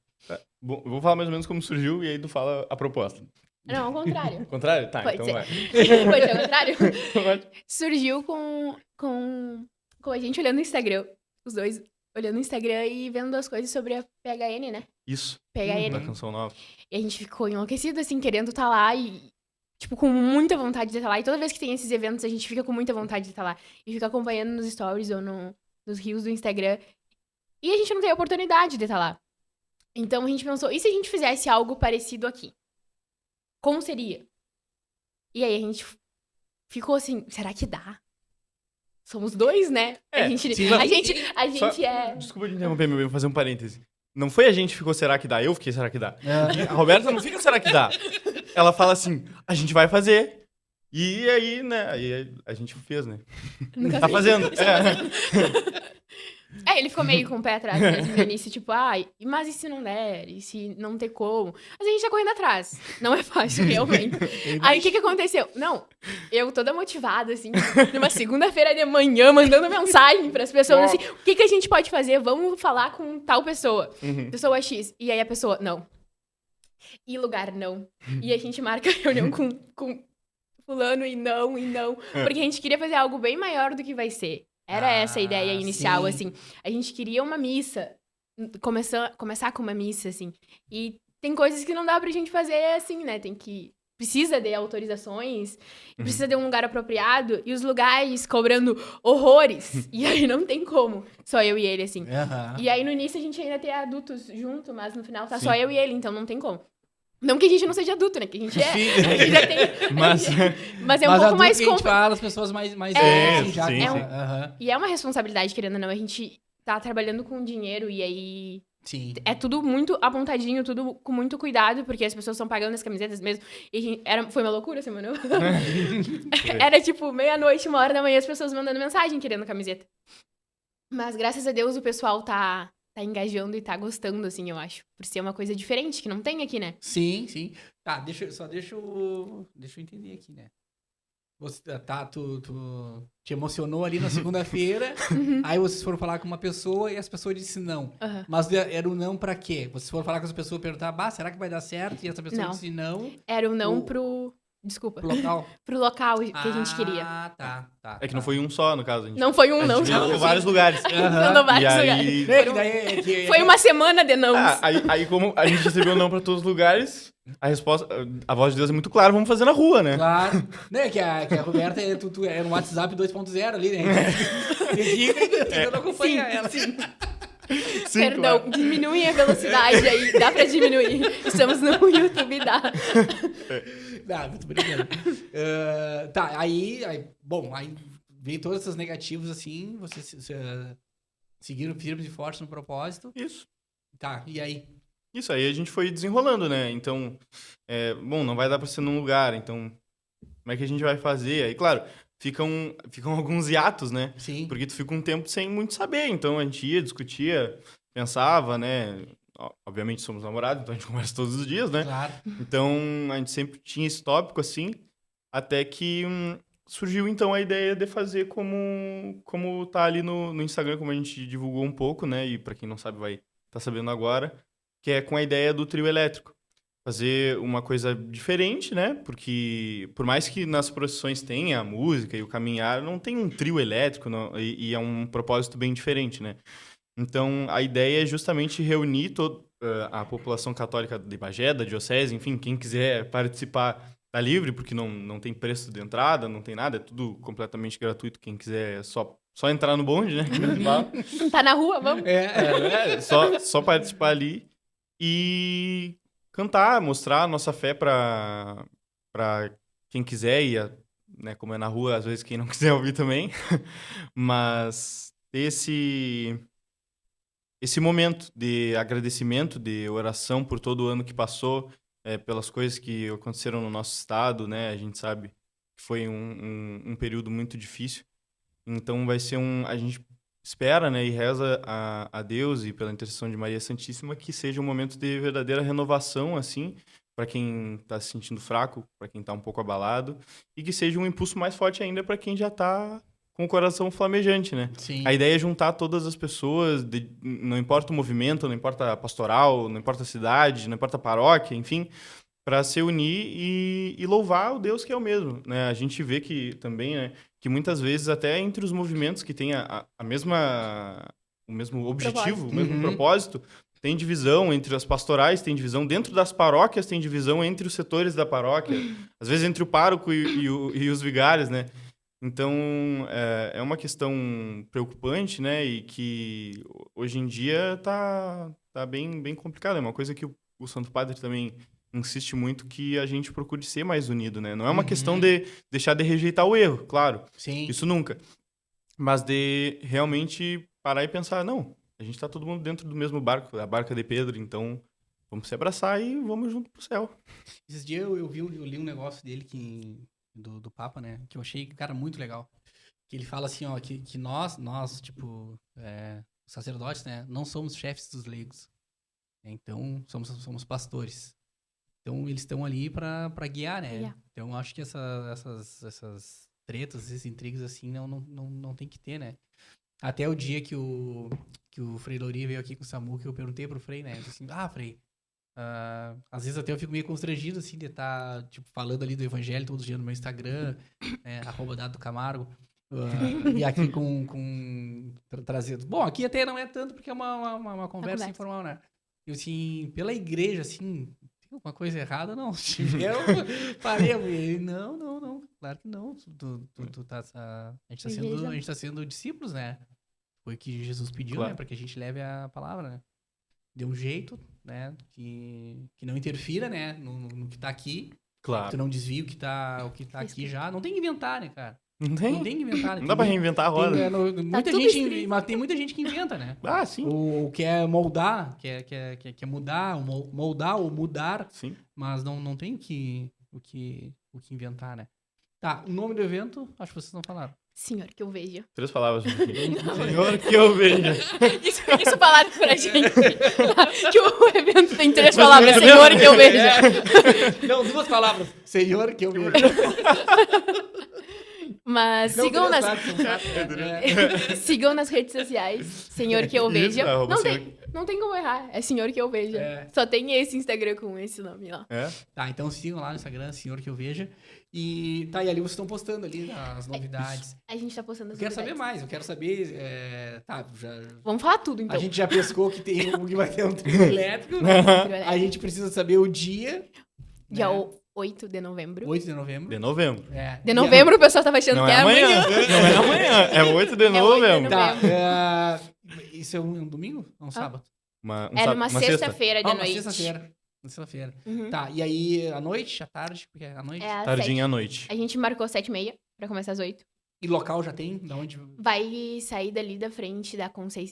Bom, eu vou falar mais ou menos como surgiu e aí tu fala a proposta. Não, ao contrário. Contrário? Tá, Pode então ser. vai. Pode ser ao contrário. Pode. Surgiu com a gente olhando no Instagram. Os dois olhando no Instagram e vendo as coisas sobre a PHN, né? Isso. PHN. Da canção nova. E a gente ficou enlouquecido, assim, querendo estar lá e, tipo, com muita vontade de estar lá. E toda vez que tem esses eventos, a gente fica com muita vontade de estar lá. E fica acompanhando nos stories ou nos reels do Instagram. E a gente não tem a oportunidade de estar lá. Então a gente pensou, e se a gente fizesse algo parecido aqui? Como seria? E aí a gente ficou assim, será que dá? Somos dois, né? É, a gente sim. é... Desculpa te interromper, meu bem, vou fazer um parêntese. Não foi a gente que ficou, será que dá? Eu fiquei, será que dá? É. A Roberta não fica, será que dá? Ela fala assim, a gente vai fazer. E aí, né? Aí a gente fez, né? Nunca Tá sei. fazendo. É. Ele ficou meio com o pé atrás mesmo no início, tipo, mas e se não der? E se não ter como? Mas a gente tá correndo atrás. Não é fácil, realmente. Aí o que aconteceu? Não, eu toda motivada, assim, numa segunda-feira de manhã, mandando mensagem pras pessoas, assim, o que a gente pode fazer? Vamos falar com tal pessoa. Uhum. Pessoa X. E aí a pessoa, não. E lugar, não. E a gente marca a reunião com fulano e não. Porque a gente queria fazer algo bem maior do que vai ser. Era essa a ideia inicial, sim. assim. A gente queria uma missa. Começar com uma missa, assim. E tem coisas que não dá pra gente fazer assim, né? Precisa de autorizações, precisa de um lugar apropriado, e os lugares cobrando horrores. E aí não tem como. Só eu e ele, assim. Aham. E aí no início a gente ainda tem adultos junto, mas no final tá Sim. só eu e ele, então não tem como. Não que a gente não seja adulto, né? Que a gente é. Sim. A gente já tem. Mas... Mas é um Mas pouco adulto mais que a gente fala as pessoas mais velhas, assim, já. sim, que- sim. Aham. E é uma responsabilidade, querendo ou não. A gente tá trabalhando com dinheiro e aí Sim. é tudo muito apontadinho, tudo com muito cuidado, porque as pessoas estão pagando as camisetas mesmo. E foi uma loucura, assim, mano. Era tipo meia-noite, 1h da manhã, as pessoas mandando mensagem querendo camiseta. Mas graças a Deus o pessoal tá engajando e tá gostando, assim, eu acho. Por ser uma coisa diferente, que não tem aqui, né? Sim, sim. Tá, deixa eu entender aqui, né? Você, tu te emocionou ali na segunda-feira, aí vocês foram falar com uma pessoa e essa pessoa disse não. Aham. Mas era o não pra quê? Vocês foram falar com essa pessoa e perguntar, será que vai dar certo? E essa pessoa Não. disse não Era o não O- Desculpa. pro local. Pro local que a gente queria. Ah, tá. É que não foi um só, no caso. A gente, Não foi um a não. gente visitou vários lugares. Aham. Não, vários E lugares. aí... É, que daí Foi uma semana de não. Aí como a gente recebeu não pra todos os lugares, a resposta, a voz de Deus é muito clara, vamos fazer na rua, né? Claro. Né, que a Roberta é no WhatsApp 2.0 ali, né? Tem dia que eu não acompanho ela. Perdão, diminuem a velocidade aí. Dá pra diminuir. Estamos no YouTube, dá. Não, muito brincando. Tá, aí, bom, aí veio todas essas negativas assim, vocês seguiram firmes e fortes no propósito. Isso. Tá, e aí? Isso aí a gente foi desenrolando, né? Então, bom, não vai dar pra ser num lugar, então como é que a gente vai fazer? Aí, claro, ficam alguns hiatos, né? Sim. Porque tu fica um tempo sem muito saber, então a gente ia, discutia, pensava, né? Obviamente somos namorados, então a gente conversa todos os dias, né? Claro. Então a gente sempre tinha esse tópico assim, até que surgiu então a ideia de fazer como tá ali no Instagram, como a gente divulgou um pouco, né? E pra quem não sabe vai tá sabendo agora, que é com a ideia do trio elétrico. Fazer uma coisa diferente, né? Porque por mais que nas procissões tenha a música e o caminhar, não tem um trio elétrico e é um propósito bem diferente, né? Então, a ideia é justamente reunir a população católica de Bagé, da diocese, enfim, quem quiser participar tá livre, porque não tem preço de entrada, não tem nada, é tudo completamente gratuito. Quem quiser é só entrar no bonde, né? Tá na rua, vamos. Só participar ali e cantar, mostrar a nossa fé para quem quiser e, né, como é na rua, às vezes quem não quiser ouvir também. Mas esse momento de agradecimento, de oração por todo o ano que passou, pelas coisas que aconteceram no nosso estado, né? A gente sabe que foi um período muito difícil. Então vai ser a gente espera, né, e reza a Deus e pela intercessão de Maria Santíssima que seja um momento de verdadeira renovação, assim, para quem está se sentindo fraco, para quem está um pouco abalado, e que seja um impulso mais forte ainda para quem já está com o coração flamejante, né? Sim. A ideia é juntar todas as pessoas, não importa o movimento, não importa a pastoral, não importa a cidade, não importa a paróquia, enfim, para se unir e louvar o Deus que é o mesmo, né? A gente vê que também, né, que muitas vezes até entre os movimentos que têm o mesmo objetivo, o mesmo propósito, tem divisão entre as pastorais, tem divisão dentro das paróquias, tem divisão entre os setores da paróquia, às vezes entre o pároco e os vigários, né? Então, é uma questão preocupante, né? E que hoje em dia tá bem, bem complicado. É uma coisa que o Santo Padre também insiste muito, que a gente procure ser mais unido, né? Não é uma questão de deixar de rejeitar o erro, claro. Sim. Isso nunca. Mas de realmente parar e pensar, não, a gente tá todo mundo dentro do mesmo barco, a barca de Pedro, então vamos se abraçar e vamos junto pro céu. Esses dias eu li um negócio dele do Papa, né? Que eu achei, cara, muito legal. Que ele fala assim, ó, que nós tipo, sacerdotes, né? Não somos chefes dos leigos. Então, somos pastores. Então, eles estão ali pra guiar, né? Yeah. Então, eu acho que essas tretas, esses intrigos, assim, não tem que ter, né? Até o dia que o Frei Lori veio aqui com o Samu, que eu perguntei pro Frei, né? Eu disse assim, Frei, às vezes até eu fico meio constrangido, assim, de estar, tipo, falando ali do evangelho todos os dias no meu Instagram, né, @Dado Camargo, e aqui trazendo... Bom, aqui até não é tanto, porque é uma conversa informal, né? E assim, pela igreja, assim, tem alguma coisa errada? Não, se tiver, eu paremos. E ele, não, claro que não. A gente tá sendo discípulos, né? Foi o que Jesus pediu, Claro. né? Para que a gente leve a palavra, né? Dê um jeito, né? Que não interfira, né? No que tá aqui. Claro. Que não desvie o que tá aqui já. Não tem que inventar, né, cara? Não tem? Não tem que inventar. Né? Não dá pra reinventar a roda. Mas tem muita gente que inventa, né? Ah, sim. Ou quer moldar, quer mudar, ou moldar ou mudar, Sim. mas não tem o que inventar, né? Tá, o nome do evento, acho que vocês não falaram. Senhor, que eu veja. 3 palavras. Senhor, que eu veja. Isso falaram pra gente. Que o evento tem 3 palavras. Senhor, que eu veja. Não, 2 palavras. Senhor, que eu veja. Mas Não, sigam nas... É. Sigam nas redes sociais. Senhor, que eu veja. Isso, Não tem como errar. É Senhor, que eu veja. É. Só tem esse Instagram com esse nome lá. Tá, então sigam lá no Instagram, Senhor, que eu veja. E tá, e ali vocês estão postando ali as novidades. A gente tá postando as Eu quero novidades. saber mais, eu quero saber... Vamos falar tudo, então. A gente já pescou que que vai ter um trio elétrico, né? A gente precisa saber o dia. Dia né? 8 de novembro. 8 de novembro. De novembro. É. De novembro o pessoal tava achando Não que é era amanhã. amanhã. Não é amanhã. É 8 de novembro. Tá. Isso é um domingo? É um sábado? Numa sexta-feira de Uma noite. sexta-feira. Uma sexta-feira. Uhum. Tá, e aí à noite, à tarde? Porque é à noite? É às Tardinha à 7. noite. A gente marcou 7h30 pra começar às 8. E local já tem? Da onde? Vai sair dali da frente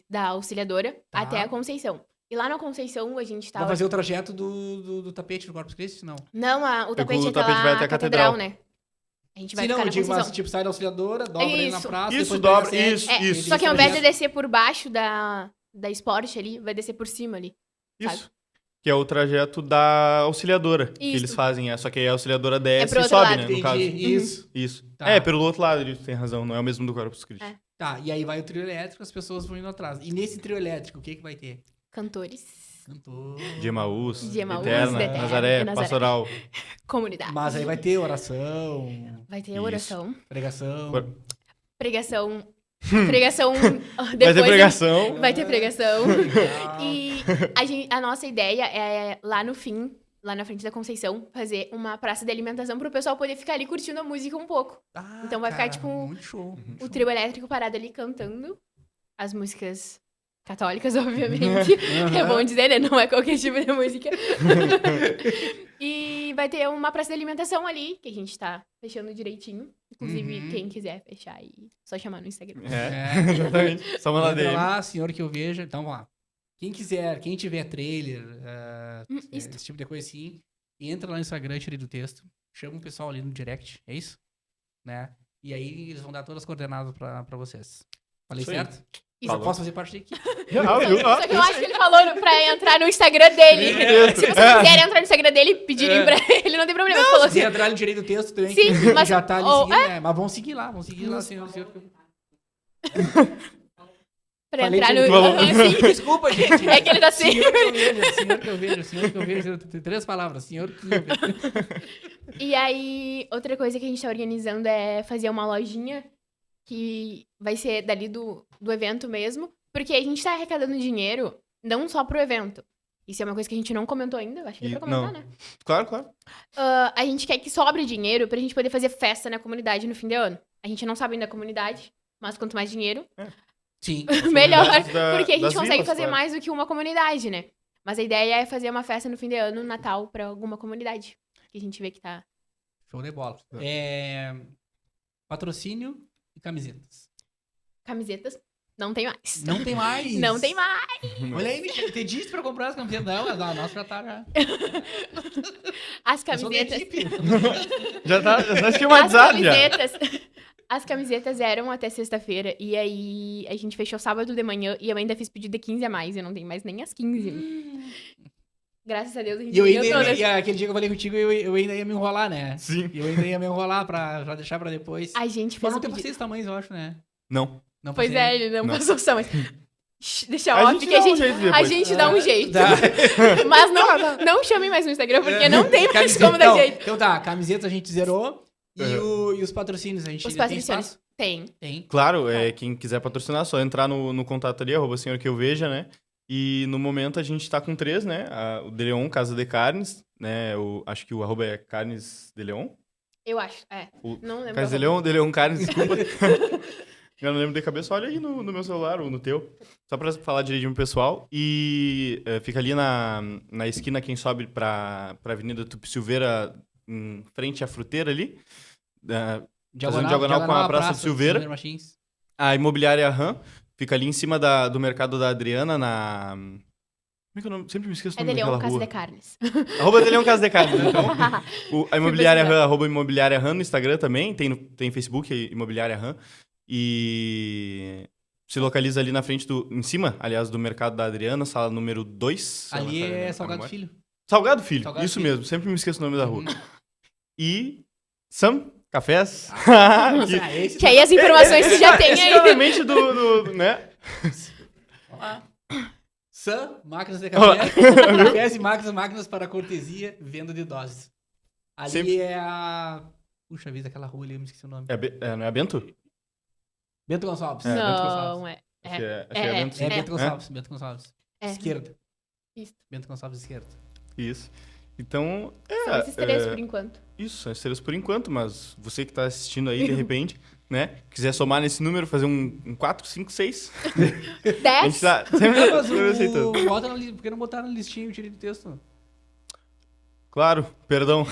da Auxiliadora Tá. até a Conceição. E lá na Conceição a gente Vai tá... fazer o trajeto do tapete do Corpus Christi? Não. Não, o tapete o é tapete vai até a a catedral, catedral. né? A gente vai Se não, ficar eu na digo, Conceição. mas tipo, sai da Auxiliadora, dobra ali na Isso. praça, Isso, depois dobra, pega a sete, isso, É, isso. só que ao invés de trajeto. descer por baixo da Esporte ali, vai descer por cima ali. Isso. Que é o trajeto da Auxiliadora. Que Isso. eles fazem. Só que aí a Auxiliadora desce pro e outro sobe, lado. né? Entendi, No caso. isso. Isso. Tá. É, pelo outro lado, ele tem razão. Não é o mesmo do Corpus Christi. É. Tá, e aí vai o trio elétrico, as pessoas vão indo atrás. E nesse trio elétrico, o que vai ter? Cantores, Cantor. De Emaús, De Emaús, Eterna, de Eterna, Nazaré, Nazaré. Pastoral. comunidade. Mas aí vai ter oração, Vai ter Isso. oração, pregação. pregação, pregação Vai depois ter pregação. vai ter pregação. Legal. E a nossa ideia é lá no fim, lá na frente da Conceição, fazer uma praça de alimentação pro pessoal poder ficar ali curtindo a música um pouco. Ah, Então vai ficar, cara, tipo, muito show. O trio elétrico parado ali cantando as músicas católicas, obviamente. É bom dizer, né? Não é qualquer tipo de música. E vai ter uma praça de alimentação ali, que a gente tá fechando direitinho. Inclusive, Uhum. quem quiser fechar aí, só chamar no Instagram. É, exatamente. Só mandar Entra DM. lá, senhor que eu veja. Então, vamos lá. Quem quiser, quem tiver trailer, Isso. esse tipo de coisa assim, entra lá no Instagram, tira aí do texto, chama o pessoal ali no direct, é isso? Né? E aí eles vão dar todas as coordenadas pra vocês. Falei Isso aí. certo? Isso. Eu posso fazer parte da equipe. Ah, viu? Ah, Só que eu acho que ele falou pra entrar no Instagram dele. Isso. Se vocês quiserem entrar no Instagram dele e pedirem pra ele, não tem problema. Ele falou Se assim, entrar ali direito do texto também, Sim, que mas- já tá ali ou- seguindo, né? Mas vamos seguir lá, senhor. pra Falei entrar de- no... Falou. Aham, sim. Desculpa, gente. É que ele tá assim. Senhor que eu vejo. Tem 3 palavras, senhor que eu vejo. E aí, outra coisa que a gente tá organizando é fazer uma lojinha que vai ser dali do evento mesmo, porque a gente tá arrecadando dinheiro não só pro evento. Isso é uma coisa que a gente não comentou ainda, acho que dá pra comentar, Não. né? Claro, claro. A gente quer que sobre dinheiro pra gente poder fazer festa na comunidade no fim de ano. A gente não sabe ainda a comunidade, mas quanto mais dinheiro, Sim. melhor. comunidades Porque a gente das consegue vilas, fazer claro. mais do que uma comunidade, né? Mas a ideia é fazer uma festa no fim de ano, Natal, pra alguma comunidade. Que a gente vê que tá... Show de bola. É. Patrocínio e camisetas. Camisetas, não tem mais. Não tem mais. Não tem mais. Olha aí, Michel, tem dito pra comprar as camisetas. Não, a nossa já tá. Já. As Eu sou da camisetas... equipe. Já tá esquematizado já. As camisetas eram até sexta-feira. E aí a gente fechou sábado de manhã e eu ainda fiz pedido de 15 a mais. Eu não tenho mais nem as 15. Graças a Deus a gente E eu vendeu ainda, todas. e aquele dia que eu falei contigo, eu ainda ia me enrolar, né? Sim. Eu ainda ia me enrolar pra já deixar pra depois. A gente Mas fez não o tem pedido. vocês tamanhos, eu acho, né? Não. Não Pois passei. é, ele não Não. passou só, mas... Deixa A off gente que a dá um gente, jeito a depois. gente dá um jeito. Tá. Mas não chamem mais no Instagram, porque não tem mais Camiseta- como dar então, jeito. Então tá, camisetas a gente zerou. E, Uhum. e os patrocínios, a gente Os ainda tem patrocínios. espaço? Tem. Tem. Claro, quem quiser patrocinar, só entrar no contato ali, @senhor que eu veja, né? E no momento a gente tá com 3, né? O De Leon, Casa de Carnes, né? Acho que o @ é Carnes de Leon. Eu acho, O- Não lembro. Carnes de Leon, De Leon Carnes, desculpa. Eu não lembro de cabeça, olha aí no meu celular ou no teu. Só pra falar direitinho pro pessoal. E fica ali na esquina, quem sobe pra Avenida Tupi Silveira, em frente à fruteira ali. Fazendo diagonal com a Praça de Silveira. Silveira Martins. A imobiliária RAM fica ali em cima do mercado da Adriana, na... Como é que é o nome? Sempre me esqueço o É nome de Leon, daquela Casa rua. de Carnes. @De Leon Casa de Carnes, né? Então, a imobiliária pesquisar. RAM, @imobiliária RAM no Instagram também, tem Facebook, imobiliária RAM. E se localiza ali na frente em cima, aliás, do mercado da Adriana, sala número 2. Ali é Salgado Filho. Salgado Filho, Salgado isso Filho. mesmo, sempre me esqueço o nome da rua. Hum. E Sam Cafés. que, Ah, esse Que aí as informações que já tem esse aí. é o elemento né? Sam, máquinas de café. Cafés e máquinas para cortesia, venda de doses. Ali Sempre- é a... Puxa vida, aquela rua ali, eu me esqueci o nome. Não é Bento? Bento Gonçalves. É, Bento Não, Gonçalves. Acho que é É, Bento, sim. É Bento Gonçalves, Bento Gonçalves. É. Esquerda. Isso. Bento Gonçalves, esquerda. Isso. Então, São esses três por enquanto. isso, são esses três por enquanto, mas você que tá assistindo aí, de repente, né, quiser somar nesse número, fazer um 4, 5, 6, a gente 10? tá sempre, Mas sempre aceitando. bota na por que não botaram na listinha o direito do texto? Claro, perdão.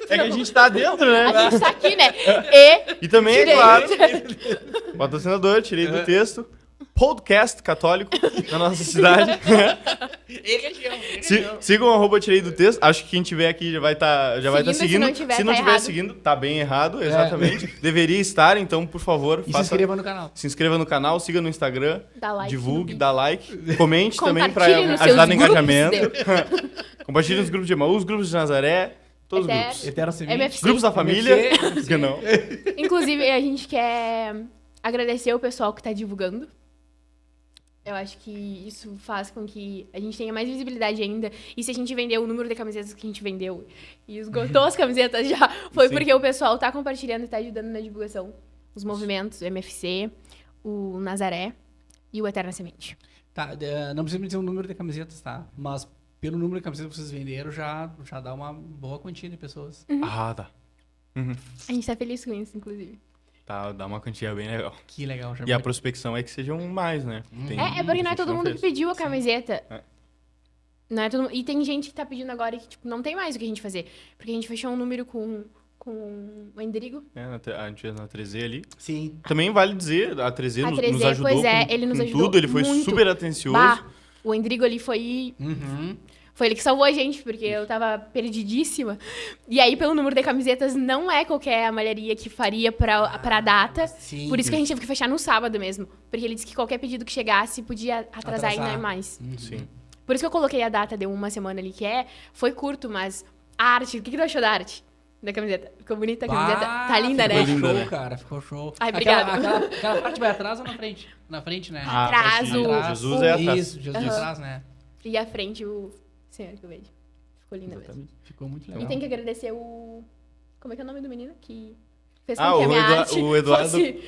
É que a gente tá dentro, né? A gente tá aqui, né? E também, é Direito. claro, patrocinador, tirei do texto, podcast católico na nossa cidade. Sigam o @tirei do texto. Acho que quem tiver aqui já vai estar Seguindo, se seguindo. não tiver, Se não tá tiver errado. seguindo, tá bem errado, exatamente. Deveria estar, então, por favor, E se inscreva no canal. se inscreva no canal, siga no Instagram, Dá like no divulgue, vídeo. dá like, comente também para Compartilhe nos ajudar no seus grupos, engajamento. Compartilhe nos grupos de Emaús, grupos de Nazaré, todos os Eterno. grupos. Eterna Semente. MFC. Grupos da família, MFC. que não. Inclusive, a gente quer agradecer o pessoal que tá divulgando. Eu acho que isso faz com que a gente tenha mais visibilidade ainda. E se a gente vender o número de camisetas que a gente vendeu e esgotou as camisetas já, foi Sim. porque o pessoal tá compartilhando e tá ajudando na divulgação. Os movimentos, o MFC, o Nazaré e o Eterna Semente. Tá, não precisa me dizer o número de camisetas, tá? Mas pelo número de camisetas que vocês venderam, já dá uma boa quantia de pessoas. Ah, tá. A gente tá feliz com isso, inclusive. Tá, dá uma quantia bem legal. Que legal. Já E a prospecção é que sejam mais, né? Tem- É porque não é a gente todo mundo que fez. pediu a camiseta. É. Não é todo mundo. E tem gente que tá pedindo agora que, tipo, não tem mais o que a gente fazer. Porque a gente fechou um número com o Endrigo. É, a gente fez na 3Z ali. Sim. Também vale dizer, a 3Z, A nos 3Z, ajudou pois é, com, ele nos com ajudou tudo, ele foi muito. super atencioso. Bah, o Endrigo ali foi Uhum. ele que salvou a gente, porque eu tava perdidíssima. E aí, pelo número de camisetas, não é qualquer malharia que faria pra data. Sim. Por isso que a gente teve que fechar no sábado mesmo. Porque ele disse que qualquer pedido que chegasse podia atrasar ainda mais. Uhum. Sim. Por isso que eu coloquei a data de uma semana ali, foi curto, mas a arte, o que tu achou da arte? Da camiseta? Ficou bonita a camiseta? Tá linda, né? ficou Ficou linda, show, né? cara. Ficou show. Ai, obrigada. Aquela parte vai atrás ou na frente? Na frente, né? Ah, Atrás, parte- o- Jesus é atrás. Isso, Jesus Aham. atrás, né? E à frente o senhor que eu vejo. Ficou linda mesmo. Exatamente. Ficou muito E legal. tem que agradecer o... Como é que é o nome do menino? Que fez com Ah, que a o, minha Eduardo, arte o Eduardo fosse...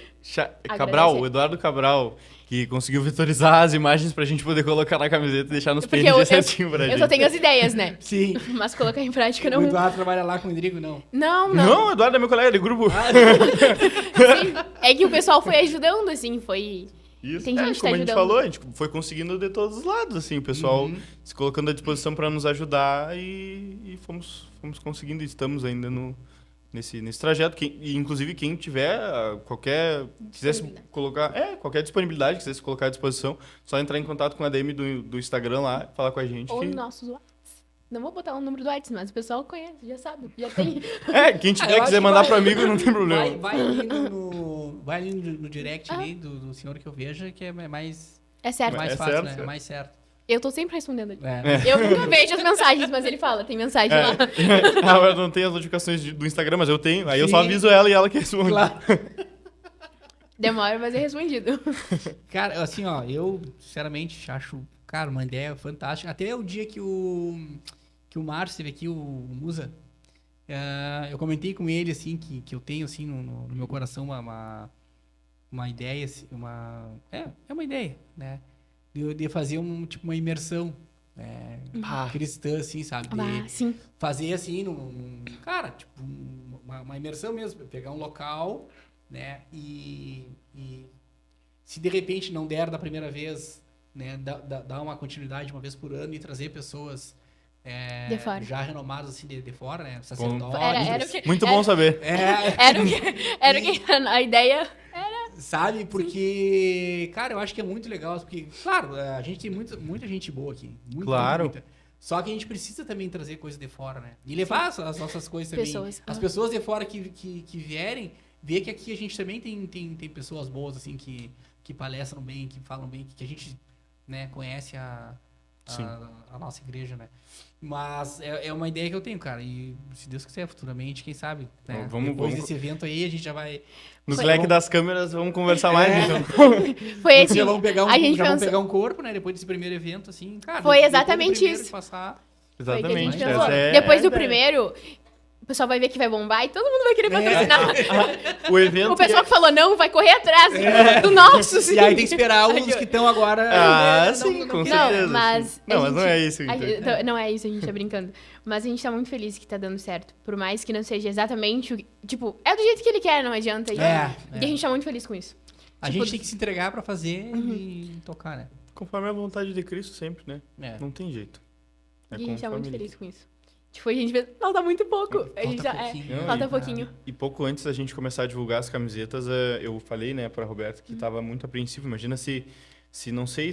Cabral, agradecer. o Eduardo Cabral, que conseguiu vetorizar as imagens pra gente poder colocar na camiseta e deixar nos Porque PNG eu certinho pra Eu gente. só tenho as ideias, né? Sim. Mas colocar em prática O não... Eduardo trabalha lá com o Rodrigo, não. Não. Não, o Eduardo é meu colega de grupo. Sim. É que o pessoal foi ajudando, assim, foi... Isso. Tem gente que tá como a gente ajudando. falou, a gente foi conseguindo de todos os lados, assim, o pessoal Uhum. se colocando à disposição para nos ajudar e fomos conseguindo e estamos ainda nesse trajeto. E, inclusive, quem tiver quisesse Disponibilidade. colocar, qualquer disponibilidade, quisesse colocar à disposição, só entrar em contato com a DM do Instagram lá, falar com a gente. Ou que- nossos WhatsApp. Não vou botar o número do WhatsApp, mas o pessoal conhece, já sabe, já tem. Quem Eu tiver acho quiser que mandar vai- pro amigo, não tem problema. Vai ali no direct ali do senhor que eu vejo, que é mais, É certo. mais É fácil, certo, né? certo. É mais certo. Eu tô sempre respondendo ali. É. Eu nunca vejo as mensagens, mas ele fala, tem mensagem lá. Eu não tenho as notificações do Instagram, mas eu tenho. Aí eu só Sim. aviso ela e ela que responde. Claro. Demora, mas é respondido. Cara, assim, ó, eu sinceramente acho, cara, uma ideia fantástica. Até o dia que o Márcio esteve aqui, o Musa, eu comentei com ele, assim, que eu tenho, assim, no meu coração uma ideia, assim, é uma ideia, né? De fazer uma imersão cristã, assim, sabe? De Ah, sim. fazer, assim, cara, tipo, uma imersão mesmo. Pegar um local, né? E se de repente não der da primeira vez, né? Dar uma continuidade uma vez por ano e trazer pessoas De fora. já renomadas, assim, de fora, né? Era Sacerdotes. o que... Muito bom saber. Era o que a ideia... Sabe? Porque, cara, eu acho que é muito legal. Porque, claro, a gente tem muita gente boa aqui. Claro. Muita. Só que a gente precisa também trazer coisas de fora, né? E levar as nossas coisas também. Pessoas. As pessoas de fora que vierem, ver que aqui a gente também tem pessoas boas, assim, que palestram bem, que falam bem, que a gente, né, conhece a nossa igreja, né? Mas é uma ideia que eu tenho, cara. E se Deus quiser, futuramente, quem sabe, né? Depois desse evento aí, a gente já vai... Nos leques das câmeras, vamos conversar mais, então. Foi assim, Já vamos pegar a gente vamos pensou... pegar um corpo, né? Depois desse primeiro evento, assim, cara. Foi depois do exatamente primeiro isso. Passar... Foi o que a gente Exatamente. pensou. essa é Depois a do ideia. primeiro, pessoal vai ver que vai bombar e todo mundo vai querer patrocinar. O evento... O pessoal que falou não vai correr atrás do nosso, sim. E aí tem que esperar os que estão agora... Ah, não, sim, não com querem. certeza. Não, mas... Não, mas não é isso. Não é isso, a gente tá brincando. Mas a gente tá muito feliz que tá dando certo. Por mais que não seja exatamente o... Tipo, é do jeito que ele quer, não adianta. E a gente tá muito feliz com isso. A gente tem que se entregar pra fazer e tocar, né? Conforme a vontade de Cristo sempre, né? É. Não tem jeito. E a gente tá muito conforme feliz com isso. Tipo, a gente vê... Falta muito pouco. A gente Falta já... pouquinho. Falta pouquinho. E pouco antes da gente começar a divulgar as camisetas, eu falei, né, pra Roberta que tava muito apreensivo. Imagina se não sei,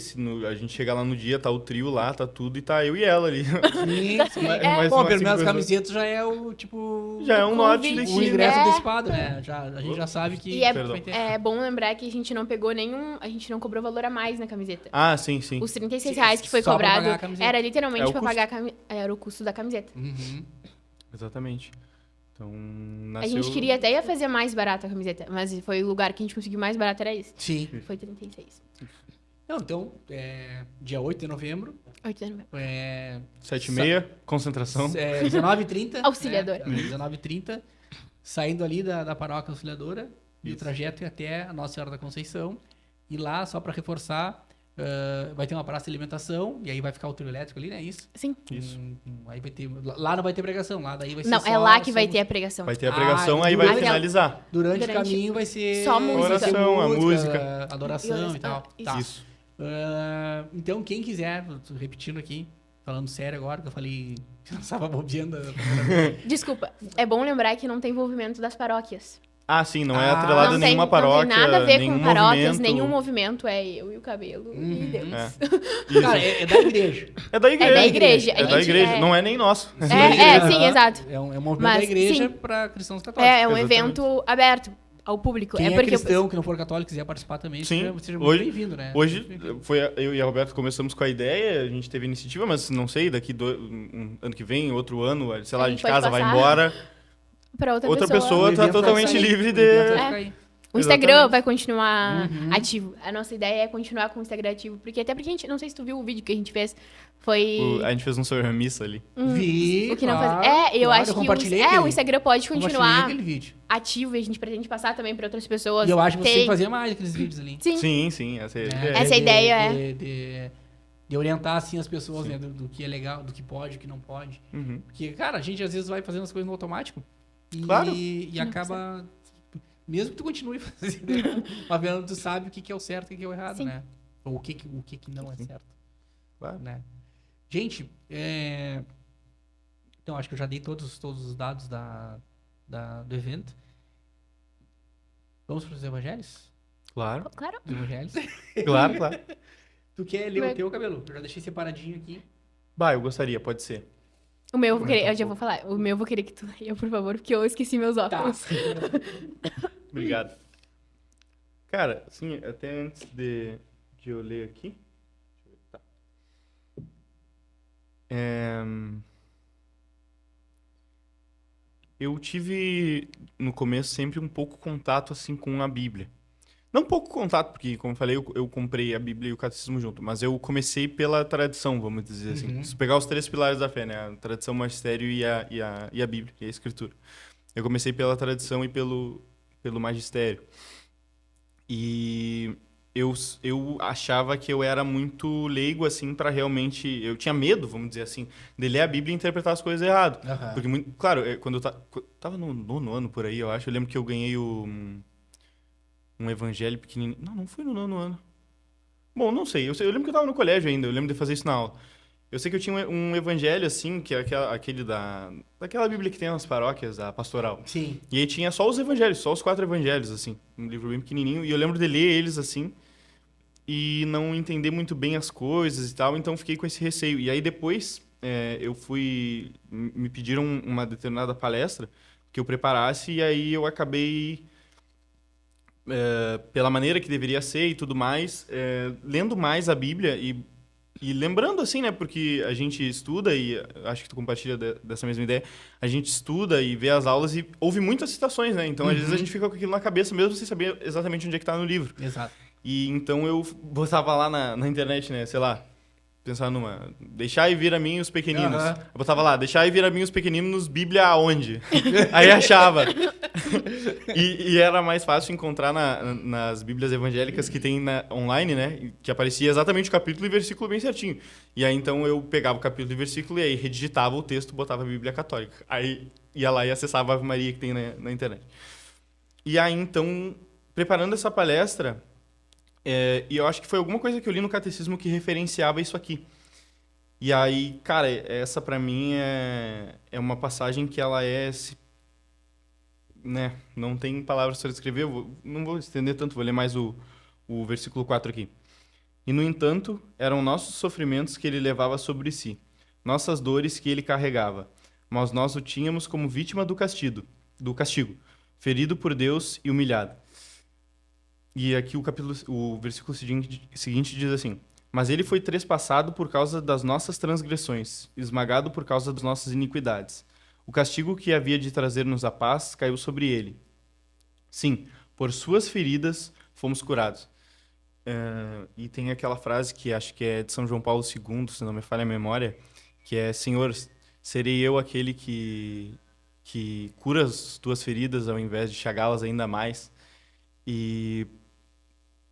a gente chegar lá no dia, tá o trio lá, tá tudo, e tá eu e ela ali. Sim. Mas Bom, uma pelo menos as coisa- camisetas já é o, tipo... Já é um norte de convite, o que... ingresso É. antecipado, né? A gente já sabe que... E Perdão. é bom lembrar que a gente não pegou nenhum... A gente não cobrou valor a mais na camiseta. Ah, sim, sim. Os R$36 que foi Só pra cobrado pagar a camiseta. era literalmente É o pra custo. pagar era o custo da camiseta. Uhum. Exatamente. Então, A nasceu... gente queria até ia fazer mais barato a camiseta, mas foi o lugar que a gente conseguiu mais barato era esse. Sim. Foi 36. Não, então, dia 8 de novembro, 8 de novembro. 7h30, concentração. 19h30. Auxiliadora. Né? 19h30, saindo ali da paróquia Auxiliadora, e o Isso. trajeto é até a Nossa Senhora da Conceição. E lá, só pra reforçar, vai ter uma praça de alimentação, e aí vai ficar o trio elétrico ali, né? Isso? Sim. Isso. Aí vai ter... Lá não vai ter pregação, lá daí vai ser Não, só é lá que vai som- ter a pregação. Vai ter a pregação, aí durante- vai finalizar. Durante o Durante- caminho vai ser... Só música. vai ser Oração, a música. adoração e tal. Isso. Tá. Isso. Então, quem quiser, tô repetindo aqui, falando sério agora, que eu falei... Eu estava bobeando. Desculpa, é bom lembrar que não tem envolvimento das paróquias. Ah, sim, não é Ah, atrelado não a nenhuma paróquia, não tem nada a ver nenhum com paróquias, movimento. nenhum movimento. É eu e o Cabelo e Uhum. Deus. Isso. Cara, é da igreja. É da igreja. da igreja. É A da gente igreja, não é nem nosso. Sim, exato. É um movimento Mas, da igreja sim. para cristãos católicos. É um Exatamente. evento aberto ao público. Quem é porque cristão, que não for católico, quiser participar também, Sim. seja Hoje- muito bem-vindo, né? Hoje, eu e a Roberta começamos com a ideia, a gente teve iniciativa, mas não sei, daqui um ano que vem, outro ano, sei lá, A a gente gente pode casa, vai passar. embora. Pra outra Outra pessoa. pessoa O tá evento vai totalmente sair. livre O evento vai de... ficar aí. O Instagram Exatamente. vai continuar Uhum. ativo. A nossa ideia é continuar com o Instagram ativo. Porque a gente, não sei se tu viu o vídeo que a gente fez, foi... A gente fez um sobre a missa ali. Vi, o que não claro, faz... eu claro, acho que compartilhei o aquele- Instagram pode compartilhei continuar aquele vídeo. ativo e a gente pretende passar também para outras pessoas. E eu acho que você tem Tem- que fazer mais aqueles vídeos ali. Sim. Sim, sim, essa é a Né? ideia. Essa ideia é- De orientar, assim, as pessoas, né? Do que é legal, do que pode, do que não pode. Uhum. Porque, cara, a gente às vezes vai fazendo as coisas no automático. E, Claro. e Não acaba... Mesmo que tu continue fazendo, mas vendo, tu sabe o que é o certo e o que é o errado, Sim. né? Ou o que não é Sim. certo. Claro. Né? Gente, então acho que eu já dei todos os dados do evento. Vamos para os evangelhos? Claro, Claro. Os evangelhos. claro, claro. Tu quer ler o teu, Cabelo? Eu já deixei separadinho aqui. Bah, eu gostaria, pode ser. O meu eu vou querer, Então, eu já vou falar. O meu eu vou querer que tu leia, por favor, porque eu esqueci meus Tá. óculos. Obrigado. Cara, assim, até antes de eu ler aqui. Deixa eu ver. Tá. Eu tive, no começo, sempre um pouco contato, assim, com a Bíblia. Não pouco contato, porque, como eu falei, eu comprei a Bíblia e o Catecismo junto, mas eu comecei pela tradição, vamos dizer assim. Uhum. Se pegar os 3 pilares da fé, né? A tradição, o magistério e a Bíblia, e a Escritura. Eu comecei pela tradição e pelo magistério. E eu achava que eu era muito leigo, assim, para realmente... Eu tinha medo, vamos dizer assim, de ler a Bíblia e interpretar as coisas errado. Aham. Porque, claro, quando eu tava no 9º ano, por aí, eu acho, eu lembro que eu ganhei um evangelho pequenininho. Não foi no 9º ano. Bom, não sei. Eu lembro que eu tava no colégio ainda, eu lembro de fazer isso na aula. Eu sei que eu tinha um evangelho, assim, que é aquele daquela Bíblia que tem nas paróquias, a pastoral. Sim. E aí tinha só os evangelhos, só os 4 evangelhos, assim. Um livro bem pequenininho. E eu lembro de ler eles, assim, e não entender muito bem as coisas e tal. Então fiquei com esse receio. E aí depois eu fui... Me pediram uma determinada palestra que eu preparasse. E aí eu acabei... pela maneira que deveria ser e tudo mais, lendo mais a Bíblia e lembrando assim, né, porque a gente estuda e acho que tu compartilha dessa mesma ideia, a gente estuda e vê as aulas e ouve muitas citações, né, então às vezes a gente fica com aquilo na cabeça mesmo sem saber exatamente onde é que tá no livro. Exato. E então eu botava lá na internet, né, sei lá, pensar numa... Deixai vir a mim os pequeninos. Aham. Eu botava lá, deixai vir a mim os pequeninos, Bíblia aonde? Aí achava. E era mais fácil encontrar nas Bíblias evangélicas que tem online, né? Que aparecia exatamente o capítulo e versículo bem certinho. E aí, então, eu pegava o capítulo e versículo e aí redigitava o texto, botava a Bíblia Católica. Aí ia lá e acessava a Ave Maria que tem na internet. E aí, então, preparando essa palestra... e eu acho que foi alguma coisa que eu li no catecismo que referenciava isso aqui. E aí, cara, essa pra mim é uma passagem que ela né, não tem palavras para descrever, não vou estender tanto, vou ler mais o versículo 4 aqui. E, no entanto, eram nossos sofrimentos que ele levava sobre si, nossas dores que ele carregava, mas nós o tínhamos como vítima do castigo, ferido por Deus e humilhado. E aqui o versículo seguinte diz assim: mas ele foi trespassado por causa das nossas transgressões, esmagado por causa das nossas iniquidades. O castigo que havia de trazer-nos a paz caiu sobre ele. Sim, por suas feridas fomos curados. E tem aquela frase que acho que é de São João Paulo II, se não me falha a memória, que é: Senhor, serei eu aquele que cura as tuas feridas ao invés de chagá-las ainda mais. E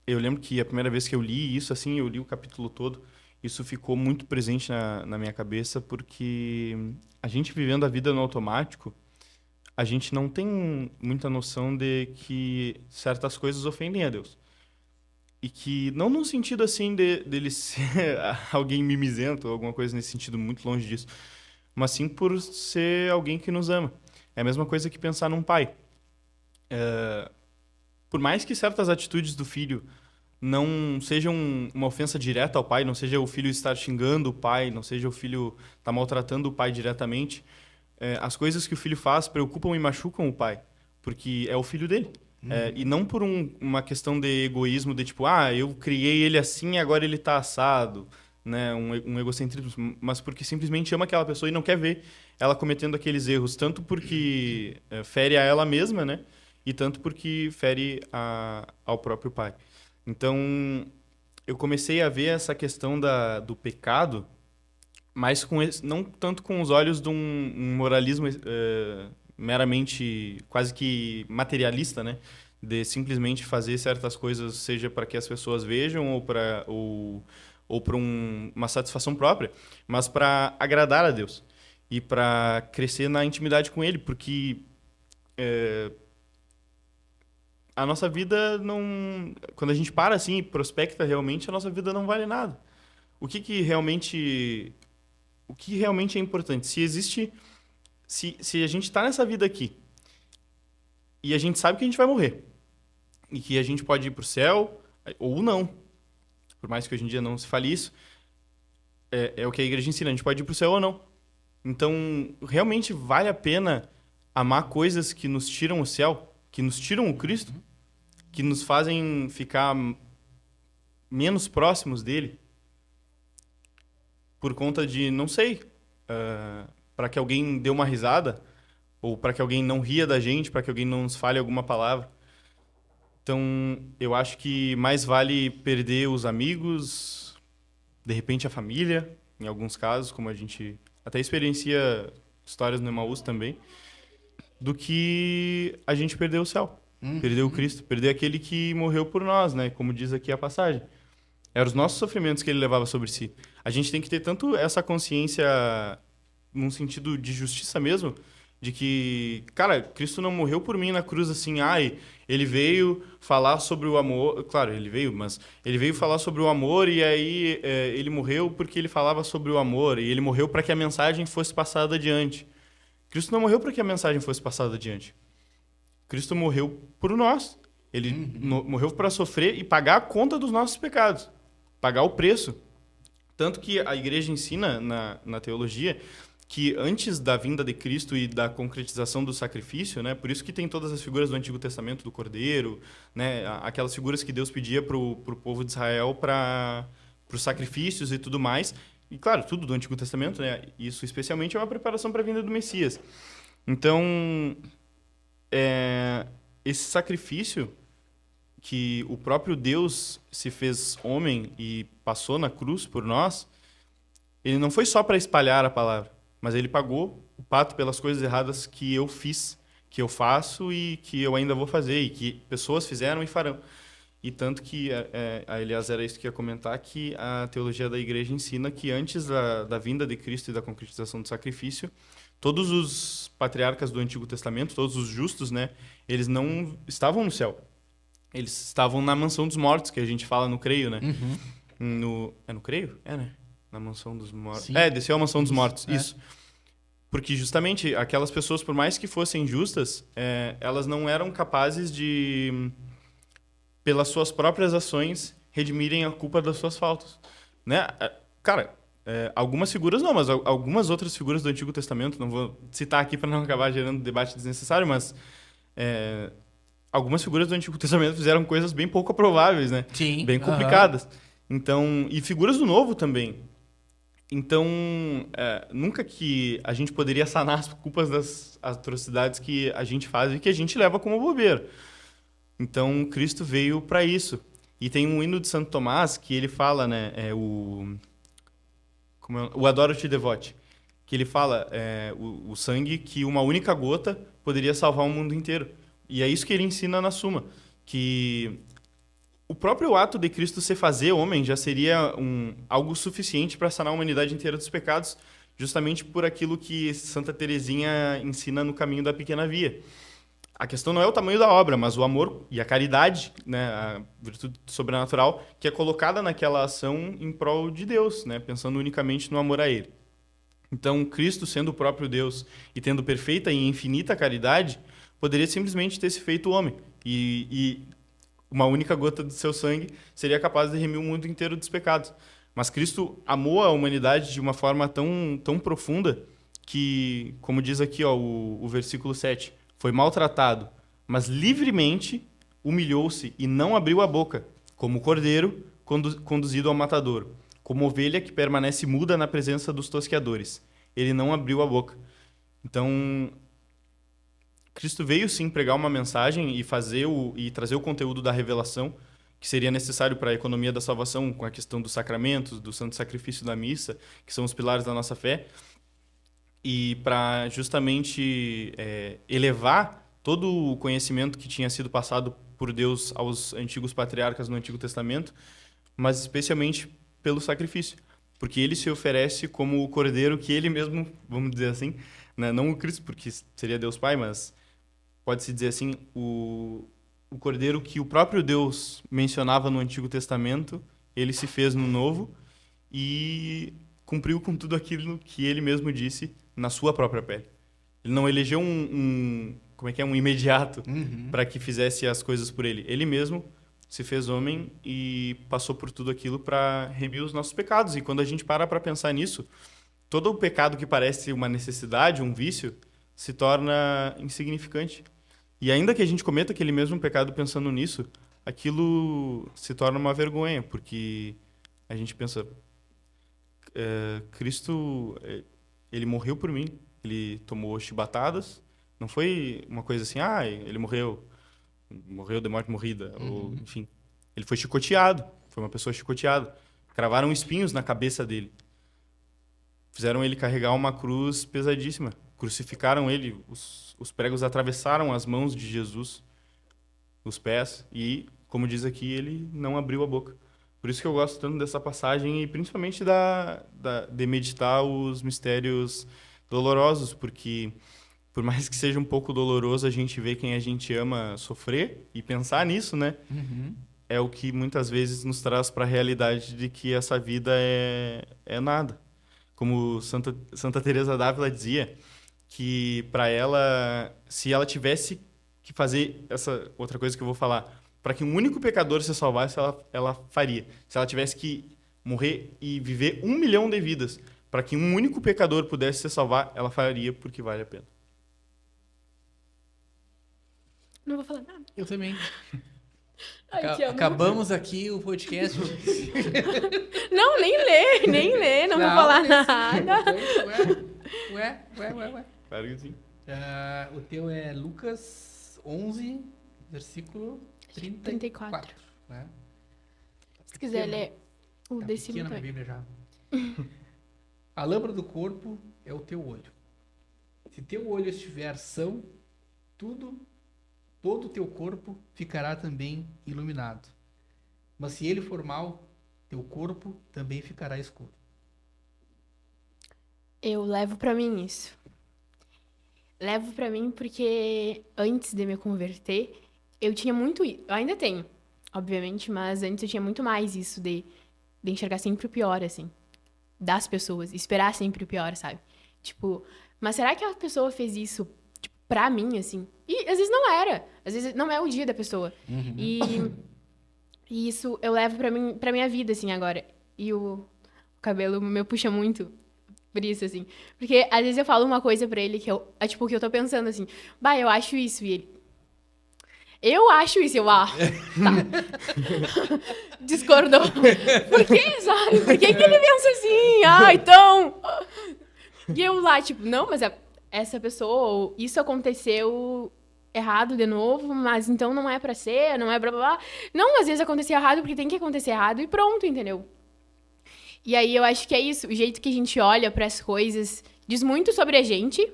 eu lembro que a primeira vez que eu li isso, assim, eu li o capítulo todo, isso ficou muito presente na minha cabeça, porque a gente vivendo a vida no automático, a gente não tem muita noção de que certas coisas ofendem a Deus. E que, não no sentido, assim, dele ser alguém mimizento, ou alguma coisa nesse sentido, muito longe disso, mas sim por ser alguém que nos ama. É a mesma coisa que pensar num pai. Por mais que certas atitudes do filho não sejam uma ofensa direta ao pai, não seja o filho estar xingando o pai, não seja o filho estar maltratando o pai diretamente, as coisas que o filho faz preocupam e machucam o pai, porque é o filho dele. E não por uma questão de egoísmo, de tipo, eu criei ele assim e agora ele tá assado, né? Um egocentrismo, mas porque simplesmente ama aquela pessoa e não quer ver ela cometendo aqueles erros, tanto porque fere a ela mesma, né? E tanto porque fere ao próprio pai. Então, eu comecei a ver essa questão do pecado, mas não tanto com os olhos de um moralismo meramente quase que materialista, né? De simplesmente fazer certas coisas, seja para que as pessoas vejam ou para uma satisfação própria, mas para agradar a Deus e para crescer na intimidade com Ele, porque a nossa vida não... Quando a gente para assim e prospecta realmente, a nossa vida não vale nada. O que realmente é importante? Se a gente está nessa vida aqui e a gente sabe que a gente vai morrer e que a gente pode ir para o céu ou não, por mais que hoje em dia não se fale isso, é o que a igreja ensina, a gente pode ir para o céu ou não. Então, realmente vale a pena amar coisas que nos tiram o céu, que nos tiram o Cristo, que nos fazem ficar menos próximos dele, por conta de, não sei, para que alguém dê uma risada, ou para que alguém não ria da gente, para que alguém não nos fale alguma palavra. Então, eu acho que mais vale perder os amigos, de repente a família, em alguns casos, como a gente até experiencia histórias no Emaús também, do que a gente perder o céu, perder o Cristo, perder aquele que morreu por nós, né? Como diz aqui a passagem. Eram os nossos sofrimentos que ele levava sobre si. A gente tem que ter tanto essa consciência num sentido de justiça mesmo, de que, cara, Cristo não morreu por mim na cruz assim, ele veio falar sobre o amor. Claro, ele veio, mas ele veio falar sobre o amor e aí ele morreu porque ele falava sobre o amor e ele morreu para que a mensagem fosse passada adiante. Cristo não morreu para que a mensagem fosse passada adiante. Cristo morreu por nós. Ele morreu para sofrer e pagar a conta dos nossos pecados. Pagar o preço. Tanto que a igreja ensina na teologia que antes da vinda de Cristo e da concretização do sacrifício, né, por isso que tem todas as figuras do Antigo Testamento, do Cordeiro, né, aquelas figuras que Deus pedia para o povo de Israel para os sacrifícios e tudo mais. E, claro, tudo do Antigo Testamento, né, isso especialmente é uma preparação para a vinda do Messias. Então, esse sacrifício que o próprio Deus se fez homem e passou na cruz por nós, ele não foi só para espalhar a palavra, mas ele pagou o pato pelas coisas erradas que eu fiz, que eu faço e que eu ainda vou fazer, e que pessoas fizeram e farão. E tanto que, aliás, era isso que eu ia comentar, que a teologia da igreja ensina que antes da vinda de Cristo e da concretização do sacrifício, todos os patriarcas do Antigo Testamento, todos os justos, né, eles não estavam no céu. Eles estavam na mansão dos mortos, que a gente fala no creio, né? É no creio? É, né? Na mansão dos mortos. Sim. Desceu a mansão dos mortos, É. isso. Porque justamente aquelas pessoas, por mais que fossem justas, elas não eram capazes de, pelas suas próprias ações, redimirem a culpa das suas faltas. Né? Cara, algumas figuras não, mas algumas outras figuras do Antigo Testamento, não vou citar aqui para não acabar gerando debate desnecessário, mas algumas figuras do Antigo Testamento fizeram coisas bem pouco prováveis, né? Sim. Bem complicadas. Então, e figuras do Novo também. Então, nunca que a gente poderia sanar as culpas das atrocidades que a gente faz e que a gente leva como bobeira. Então, Cristo veio para isso. E tem um hino de Santo Tomás que ele fala, né, o Adoro-te Devote, que ele fala o sangue que uma única gota poderia salvar o mundo inteiro. E é isso que ele ensina na Suma, que o próprio ato de Cristo se fazer homem já seria algo suficiente para sanar a humanidade inteira dos pecados, justamente por aquilo que Santa Teresinha ensina no Caminho da Pequena Via. A questão não é o tamanho da obra, mas o amor e a caridade, né, a virtude sobrenatural, que é colocada naquela ação em prol de Deus, né, pensando unicamente no amor a Ele. Então, Cristo, sendo o próprio Deus e tendo perfeita e infinita caridade, poderia simplesmente ter se feito homem. E uma única gota do seu sangue seria capaz de remir o mundo inteiro dos pecados. Mas Cristo amou a humanidade de uma forma tão, tão profunda que, como diz aqui o versículo 7, foi maltratado, mas livremente humilhou-se e não abriu a boca, como cordeiro conduzido ao matadouro, como ovelha que permanece muda na presença dos tosqueadores. Ele não abriu a boca. Então, Cristo veio sim pregar uma mensagem e trazer o conteúdo da revelação que seria necessário para a economia da salvação, com a questão dos sacramentos, do santo sacrifício da missa, que são os pilares da nossa fé, e para justamente elevar todo o conhecimento que tinha sido passado por Deus aos antigos patriarcas no Antigo Testamento, mas especialmente pelo sacrifício, porque ele se oferece como o cordeiro que ele mesmo, vamos dizer assim, né? Não o Cristo, porque seria Deus Pai, mas pode-se dizer assim, o cordeiro que o próprio Deus mencionava no Antigo Testamento, ele se fez no Novo e cumpriu com tudo aquilo que ele mesmo disse na sua própria pele. Ele não elegeu um imediato para que fizesse as coisas por ele. Ele mesmo se fez homem e passou por tudo aquilo para remir os nossos pecados. E quando a gente para pensar nisso, todo o pecado que parece uma necessidade, um vício, se torna insignificante. E ainda que a gente cometa aquele mesmo pecado pensando nisso, aquilo se torna uma vergonha, porque a gente pensa, Cristo, ele morreu por mim, ele tomou chibatadas, não foi uma coisa assim, ele morreu de morte morrida, ou enfim. Ele foi chicoteado, foi uma pessoa chicoteada. Cravaram espinhos na cabeça dele. Fizeram ele carregar uma cruz pesadíssima. Crucificaram ele, os pregos atravessaram as mãos de Jesus, os pés, e, como diz aqui, ele não abriu a boca. Por isso que eu gosto tanto dessa passagem e principalmente de meditar os mistérios dolorosos, porque por mais que seja um pouco doloroso a gente ver quem a gente ama sofrer e pensar nisso, né? É o que muitas vezes nos traz para a realidade de que essa vida é nada. Como Santa Teresa d'Ávila dizia, que para ela, se ela tivesse que fazer essa outra coisa que eu vou falar, para que um único pecador se salvasse, ela faria. Se ela tivesse que morrer e viver 1 milhão de vidas, para que um único pecador pudesse se salvar, ela faria porque vale a pena. Não vou falar nada. Eu também. Ai, te amo. Acabamos aqui o podcast. Não, nem lê, não vou falar nada. Ué. Claro que sim. O teu é Lucas 11, versículo 34. Se quiser ler o Tá décimo pequena minha também. Bíblia já. A lâmpada do corpo é o teu olho. Se teu olho estiver são, todo o teu corpo ficará também iluminado. Mas se ele for mau, teu corpo também ficará escuro. Eu levo pra mim isso. Levo pra mim porque antes de me converter, eu tinha muito. Eu ainda tenho, obviamente, mas antes eu tinha muito mais isso de enxergar sempre o pior, assim, das pessoas, esperar sempre o pior, sabe? Tipo, mas será que a pessoa fez isso, tipo, pra mim, assim? E às vezes não era. Às vezes não é o dia da pessoa. E isso eu levo pra minha vida, assim, agora. E o cabelo me puxa muito por isso, assim. Porque às vezes eu falo uma coisa pra ele que tipo, que eu tô pensando assim, bah, eu acho isso. E ele, eu acho isso. Tá. Discordou. Por que, sabe? Por que ele pensa assim? Ah, então. E eu lá, tipo, não, mas essa pessoa, ou isso aconteceu errado de novo, mas então não é pra ser, não é blá blá blá. Não, às vezes aconteceu errado porque tem que acontecer errado e pronto, entendeu? E aí eu acho que é isso, o jeito que a gente olha para as coisas diz muito sobre a gente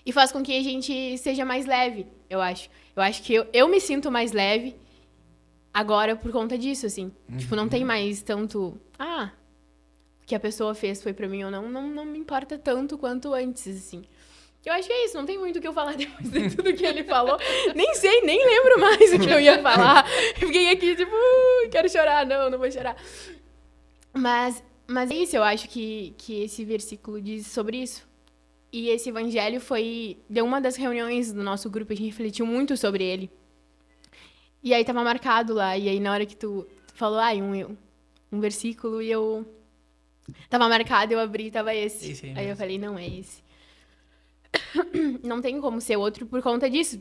e faz com que a gente seja mais leve, eu acho. Eu acho que eu me sinto mais leve agora por conta disso, assim. Tipo, não tem mais tanto, o que a pessoa fez foi pra mim ou não, não me importa tanto quanto antes, assim. Eu acho que é isso, não tem muito o que eu falar depois de tudo que ele falou. Nem sei, nem lembro mais o que eu ia falar. Eu fiquei aqui, tipo, quero chorar. Não vou chorar. Mas é isso, eu acho que esse versículo diz sobre isso. E esse evangelho foi de uma das reuniões do nosso grupo, a gente refletiu muito sobre ele. E aí tava marcado lá, e aí na hora que tu falou, um versículo, e eu... Tava marcado, eu abri e tava esse. Esse aí Aí eu mesmo. falei, não, é esse. Não tem como ser outro por conta disso.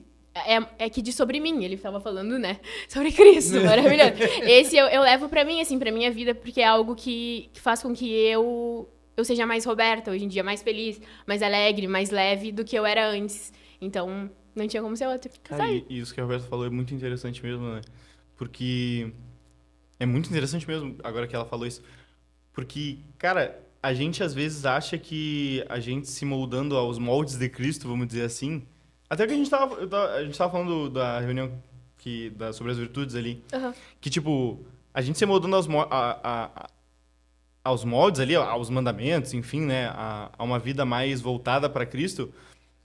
É que diz sobre mim, ele tava falando, né? Sobre Cristo, maravilhoso. Esse eu levo pra mim, assim, pra minha vida, porque é algo que faz com que eu seja mais Roberta hoje em dia, mais feliz, mais alegre, mais leve do que eu era antes. Então, não tinha como ser outro. Cara, e isso que a Roberta falou é muito interessante mesmo, né? Porque é muito interessante mesmo, agora que ela falou isso. Porque, cara, a gente às vezes acha que a gente se moldando aos moldes de Cristo, vamos dizer assim. Até que a gente tava falando da reunião sobre as virtudes ali. Uhum. Que, tipo, a gente se moldando aos moldes ali, aos mandamentos, enfim, né? A uma vida mais voltada para Cristo.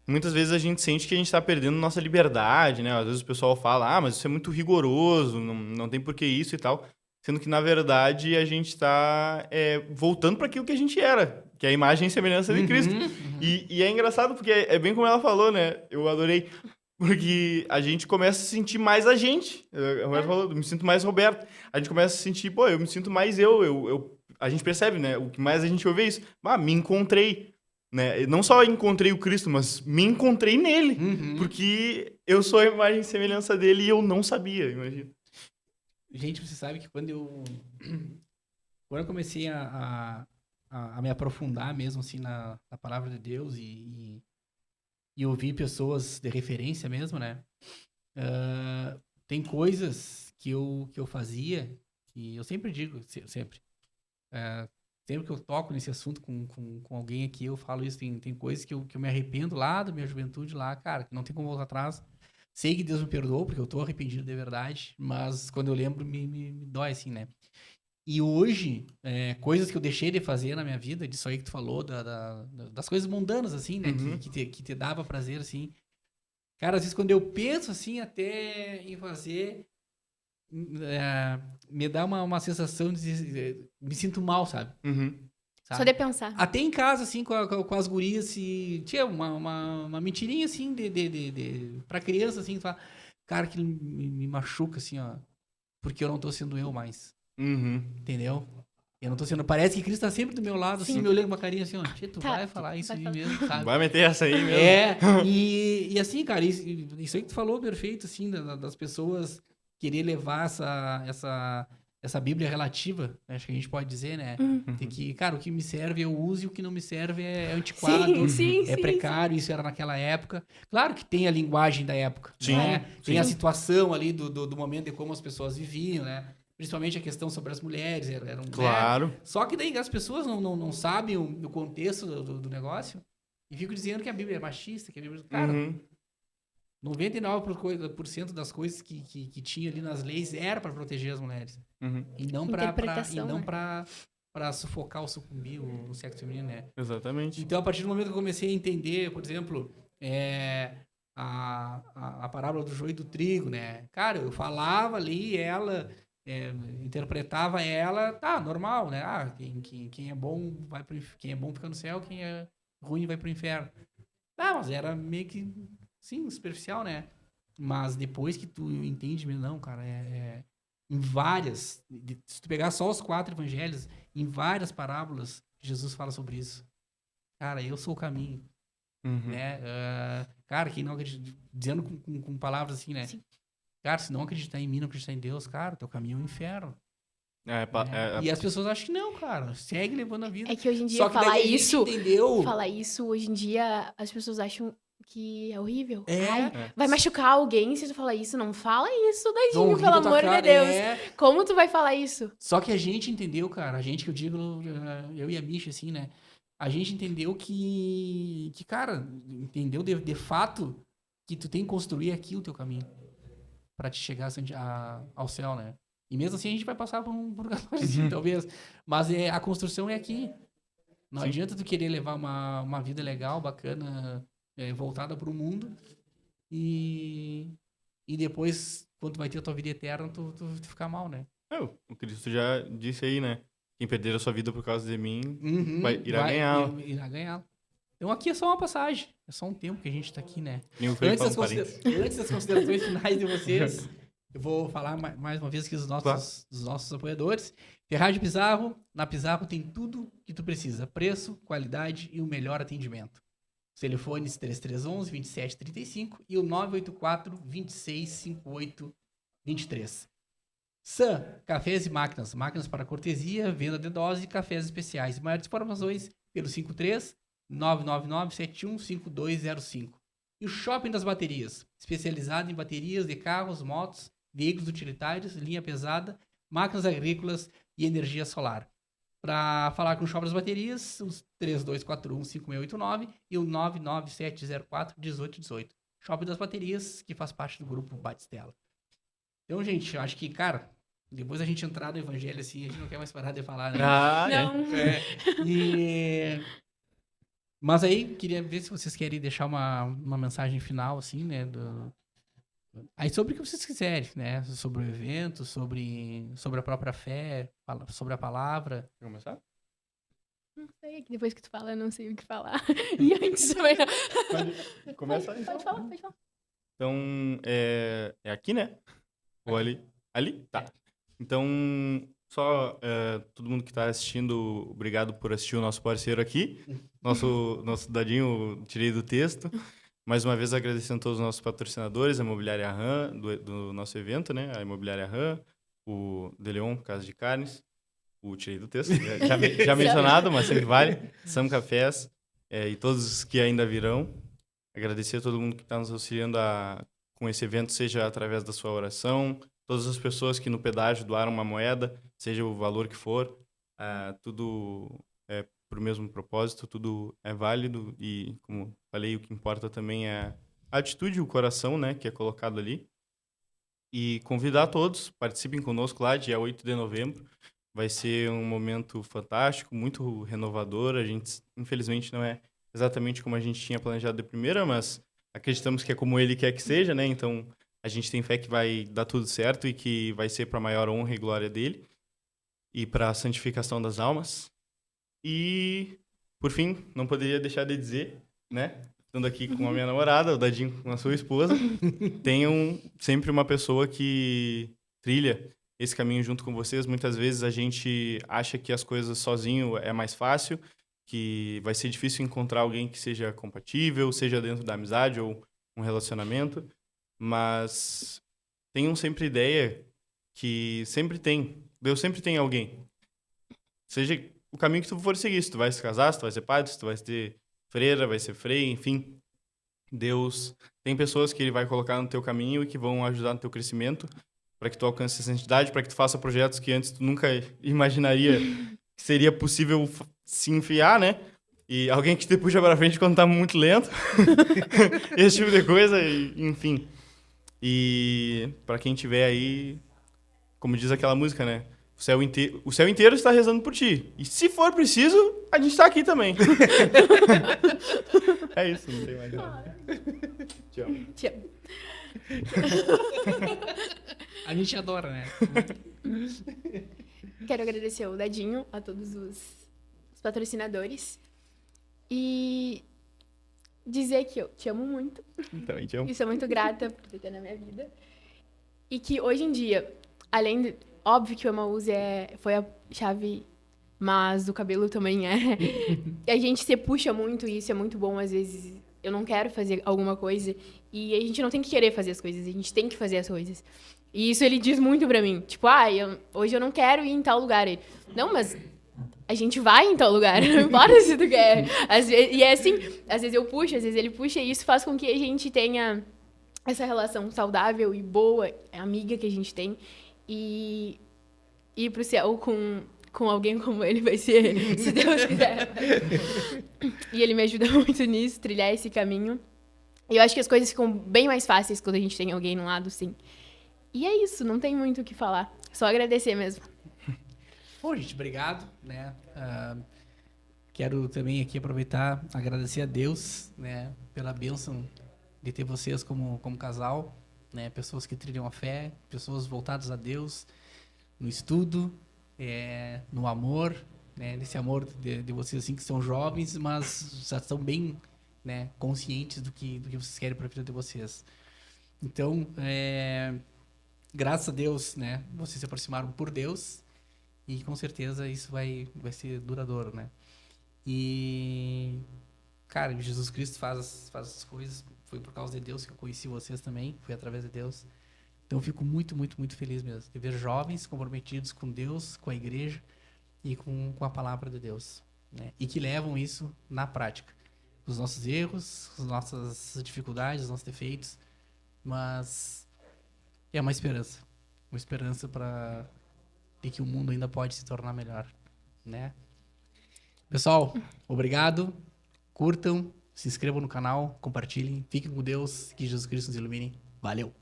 Muitas vezes a gente sente que a gente está perdendo nossa liberdade, né? Às vezes o pessoal fala, mas isso é muito rigoroso, não tem por que isso e tal. Sendo que, na verdade, a gente está voltando para aquilo que a gente era, que é a imagem e semelhança de Cristo. E é engraçado porque é bem como ela falou, né? Eu adorei. Porque a gente começa a se sentir mais a gente. A Roberta falou, eu me sinto mais Roberto. A gente começa a se sentir, eu me sinto mais eu. A gente percebe, né? O que mais a gente ouve é isso. Me encontrei. Né? Não só encontrei o Cristo, mas me encontrei nele. Porque eu sou a imagem e semelhança dele e eu não sabia, imagina. Gente, você sabe que quando eu comecei a me aprofundar mesmo assim na palavra de Deus e ouvir pessoas de referência mesmo, né? Tem coisas que eu fazia que eu sempre digo, sempre que eu toco nesse assunto com alguém aqui, eu falo isso. Tem coisas que eu me arrependo lá da minha juventude lá, cara, que não tem como voltar atrás. Sei que Deus me perdoou, porque eu tô arrependido de verdade, mas quando eu lembro, me dói, assim, né? E hoje, coisas que eu deixei de fazer na minha vida, disso aí que tu falou, das coisas mundanas, assim, né? Que te dava prazer, assim. Cara, às vezes quando eu penso, assim, até em fazer, me dá uma sensação de... me sinto mal, sabe? Só de pensar. Até em casa, assim, com as gurias, se tinha uma mentirinha, assim, pra criança, assim, fala, cara, que me machuca, assim, ó, porque eu não tô sendo eu mais. Entendeu? Eu não tô sendo... Parece que Cristo tá sempre do meu lado, assim, me olhando com uma carinha assim, ó, tu vai falar isso aí mesmo, sabe? Vai meter essa aí mesmo. E assim, cara, isso aí que tu falou, perfeito, assim, das pessoas querer levar essa Bíblia relativa, acho que a gente pode dizer, né? Tem que, cara, o que me serve eu uso e o que não me serve é antiquado, sim, precário, isso era naquela época. Claro que tem a linguagem da época, Sim, né? sim. Tem a situação ali do momento de como as pessoas viviam, né? principalmente a questão sobre as mulheres, era um, Claro. né? Só que daí as pessoas não sabem o contexto do negócio e ficam dizendo que a Bíblia é machista, que a Bíblia... Cara, Uhum. 99% das coisas que tinha ali nas leis era para proteger as mulheres. Uhum. E não Interpretação, né? para sufocar ou sucumbir o sexo feminino, né? Exatamente. Então, a partir do momento que eu comecei a entender, por exemplo, a parábola do joio e do trigo, né? Cara, eu falava ali, ela interpretava ela, tá, normal, né? Ah, quem é bom quem é bom fica no céu, quem é ruim vai pro inferno. Ah, mas era meio que, sim, superficial, né? Mas depois que tu entende, não, cara, em várias, se tu pegar só os 4 evangelhos, em várias parábolas, Jesus fala sobre isso. Cara, eu sou o caminho, Uhum. né? Cara, quem não acredita, dizendo com palavras assim, né? Sim. Cara, se não acreditar em mim, não acreditar em Deus, cara, teu caminho é o inferno. É, Né? E as pessoas acham que não, cara, segue levando a vida. É que hoje em dia Só que daí falar a gente isso, entendeu. hoje em dia as pessoas acham que é horrível. É. Ai, vai machucar alguém se tu falar isso. Não fala isso, Vão Dadinho, rir pelo da tua amor de cara, Deus. Como tu vai falar isso? Só que a gente entendeu, cara, a gente que eu digo, eu e a Misha, assim, né? A gente entendeu que cara, entendeu de fato que tu tem que construir aqui o teu caminho pra te chegar ao céu, né? E mesmo assim a gente vai passar por um purgatório, talvez. Mas a construção é aqui. Não Sim. adianta tu querer levar uma vida legal, bacana, voltada pro mundo e depois, quando tu vai ter a tua vida eterna, tu ficar mal, né? O Cristo já disse aí, né? Quem perder a sua vida por causa de mim, irá ganhá-la. Irá ganhar. Então aqui é só uma passagem. É só um tempo que a gente tá aqui, né? Nem o Frei Antes fala das, um parente. antes das considerações finais de vocês, eu vou falar mais uma vez aqui dos nossos apoiadores. Ferragem Pizarro. Na Pizarro tem tudo que tu precisa. Preço, qualidade e o melhor atendimento. Os telefones 3311-2735 e o 984-2658-23. Sam, cafés e máquinas. Máquinas para cortesia, venda de doses e cafés especiais. Maiores informações pelo 53-999-715205. E o Shopping das Baterias, especializado em baterias de carros, motos, veículos utilitários, linha pesada, máquinas agrícolas e energia solar. Para falar com o Shopping das Baterias, os 3241-5689 e o 99704-1818. Shopping das Baterias, que faz parte do grupo Batistella. Então, gente, eu acho que, cara, depois a gente entrar no evangelho assim, a gente não quer mais parar de falar, né? Não. Mas aí, queria ver se vocês querem deixar uma mensagem final, assim, né? Aí sobre o que vocês quiserem, né? Sobre o evento, sobre a própria fé, sobre a palavra. Quer começar? Não sei, que depois que tu fala, eu não sei o que falar. E antes também não. Começa aí. Pode falar. Então, é aqui, né? Ou ali? Ali? Tá. Então, só todo mundo que tá assistindo, obrigado por assistir o nosso parceiro aqui. Nosso Dadinho, tirei do texto. Mais uma vez agradecendo a todos os nossos patrocinadores, a Imobiliária RAM, do nosso evento, né? A Imobiliária RAM, o De Leon, Casa de Carnes, o tirei do texto, já mencionado, mas sempre vale, Sam Cafés e todos os que ainda virão. Agradecer a todo mundo que está nos auxiliando com esse evento, seja através da sua oração, todas as pessoas que no pedágio doaram uma moeda, seja o valor que for, tudo é para o mesmo propósito, tudo é válido e, como falei, o que importa também é a atitude e o coração, né, que é colocado ali. E convidar a todos, participem conosco lá, dia 8 de novembro. Vai ser um momento fantástico, muito renovador. A gente, infelizmente, não é exatamente como a gente tinha planejado de primeira, mas acreditamos que é como ele quer que seja, né? Então, a gente tem fé que vai dar tudo certo e que vai ser para a maior honra e glória dele e para a santificação das almas. E, por fim, não poderia deixar de dizer, né? Estando aqui com a minha namorada, o Dadinho com a sua esposa, tenham sempre uma pessoa que trilha esse caminho junto com vocês. Muitas vezes a gente acha que as coisas sozinho é mais fácil, que vai ser difícil encontrar alguém que seja compatível, seja dentro da amizade ou um relacionamento, mas tenham sempre ideia que Deus sempre tem alguém. Seja o caminho que tu for seguir, se tu vai se casar, se tu vai ser padre, se tu vai ser freira, vai ser freia, enfim. Deus tem pessoas que ele vai colocar no teu caminho e que vão ajudar no teu crescimento. para que tu alcance essa entidade, para que tu faça projetos que antes tu nunca imaginaria que seria possível se enfiar, né? E alguém que te puxa para frente quando tá muito lento. Esse tipo de coisa, enfim. E para quem tiver aí, como diz aquela música, né? O céu inteiro está rezando por ti. E se for preciso, a gente tá aqui também. É isso, não tem mais nada. Te amo. Te amo. A gente adora, né? Quero agradecer o Dadinho, a todos os patrocinadores. E dizer que eu te amo muito. Também te amo. E sou muito grata por ter na minha vida. E que hoje em dia, além de... Óbvio que o Emaús foi a chave, mas o cabelo também é. E a gente se puxa muito e isso é muito bom. Às vezes eu não quero fazer alguma coisa e a gente não tem que querer fazer as coisas, a gente tem que fazer as coisas. E isso ele diz muito pra mim. Tipo, hoje eu não quero ir em tal lugar. Ele, não, mas a gente vai em tal lugar, não importa se tu quer. E é assim, às vezes eu puxo, às vezes ele puxa e isso faz com que a gente tenha essa relação saudável e boa, amiga que a gente tem. E ir pro céu com alguém como ele vai ser, se Deus quiser. E ele me ajuda muito nisso, trilhar esse caminho. E eu acho que as coisas ficam bem mais fáceis quando a gente tem alguém no lado, sim. E é isso, não tem muito o que falar. Só agradecer mesmo. Bom, gente, obrigado, né? Quero também aqui aproveitar, agradecer a Deus, né? Pela bênção de ter vocês como casal, né? Pessoas que trilham a fé, pessoas voltadas a Deus, no estudo, no amor, né? Nesse amor de vocês, assim, que são jovens, mas já estão bem, né? Conscientes do que vocês querem para a vida de vocês. Então, graças a Deus, né? Vocês se aproximaram por Deus e com certeza isso vai ser duradouro, né? E, cara, Jesus Cristo faz as coisas. Foi por causa de Deus que eu conheci vocês também. Foi através de Deus. Então, eu fico muito, muito, muito feliz mesmo de ver jovens comprometidos com Deus, com a igreja e com a palavra de Deus, né? E que levam isso na prática. Os nossos erros, as nossas dificuldades, os nossos defeitos. Mas é uma esperança. Uma esperança para que o mundo ainda pode se tornar melhor, né? Pessoal, obrigado. Curtam, se inscrevam no canal, compartilhem. Fiquem com Deus. Que Jesus Cristo nos ilumine. Valeu!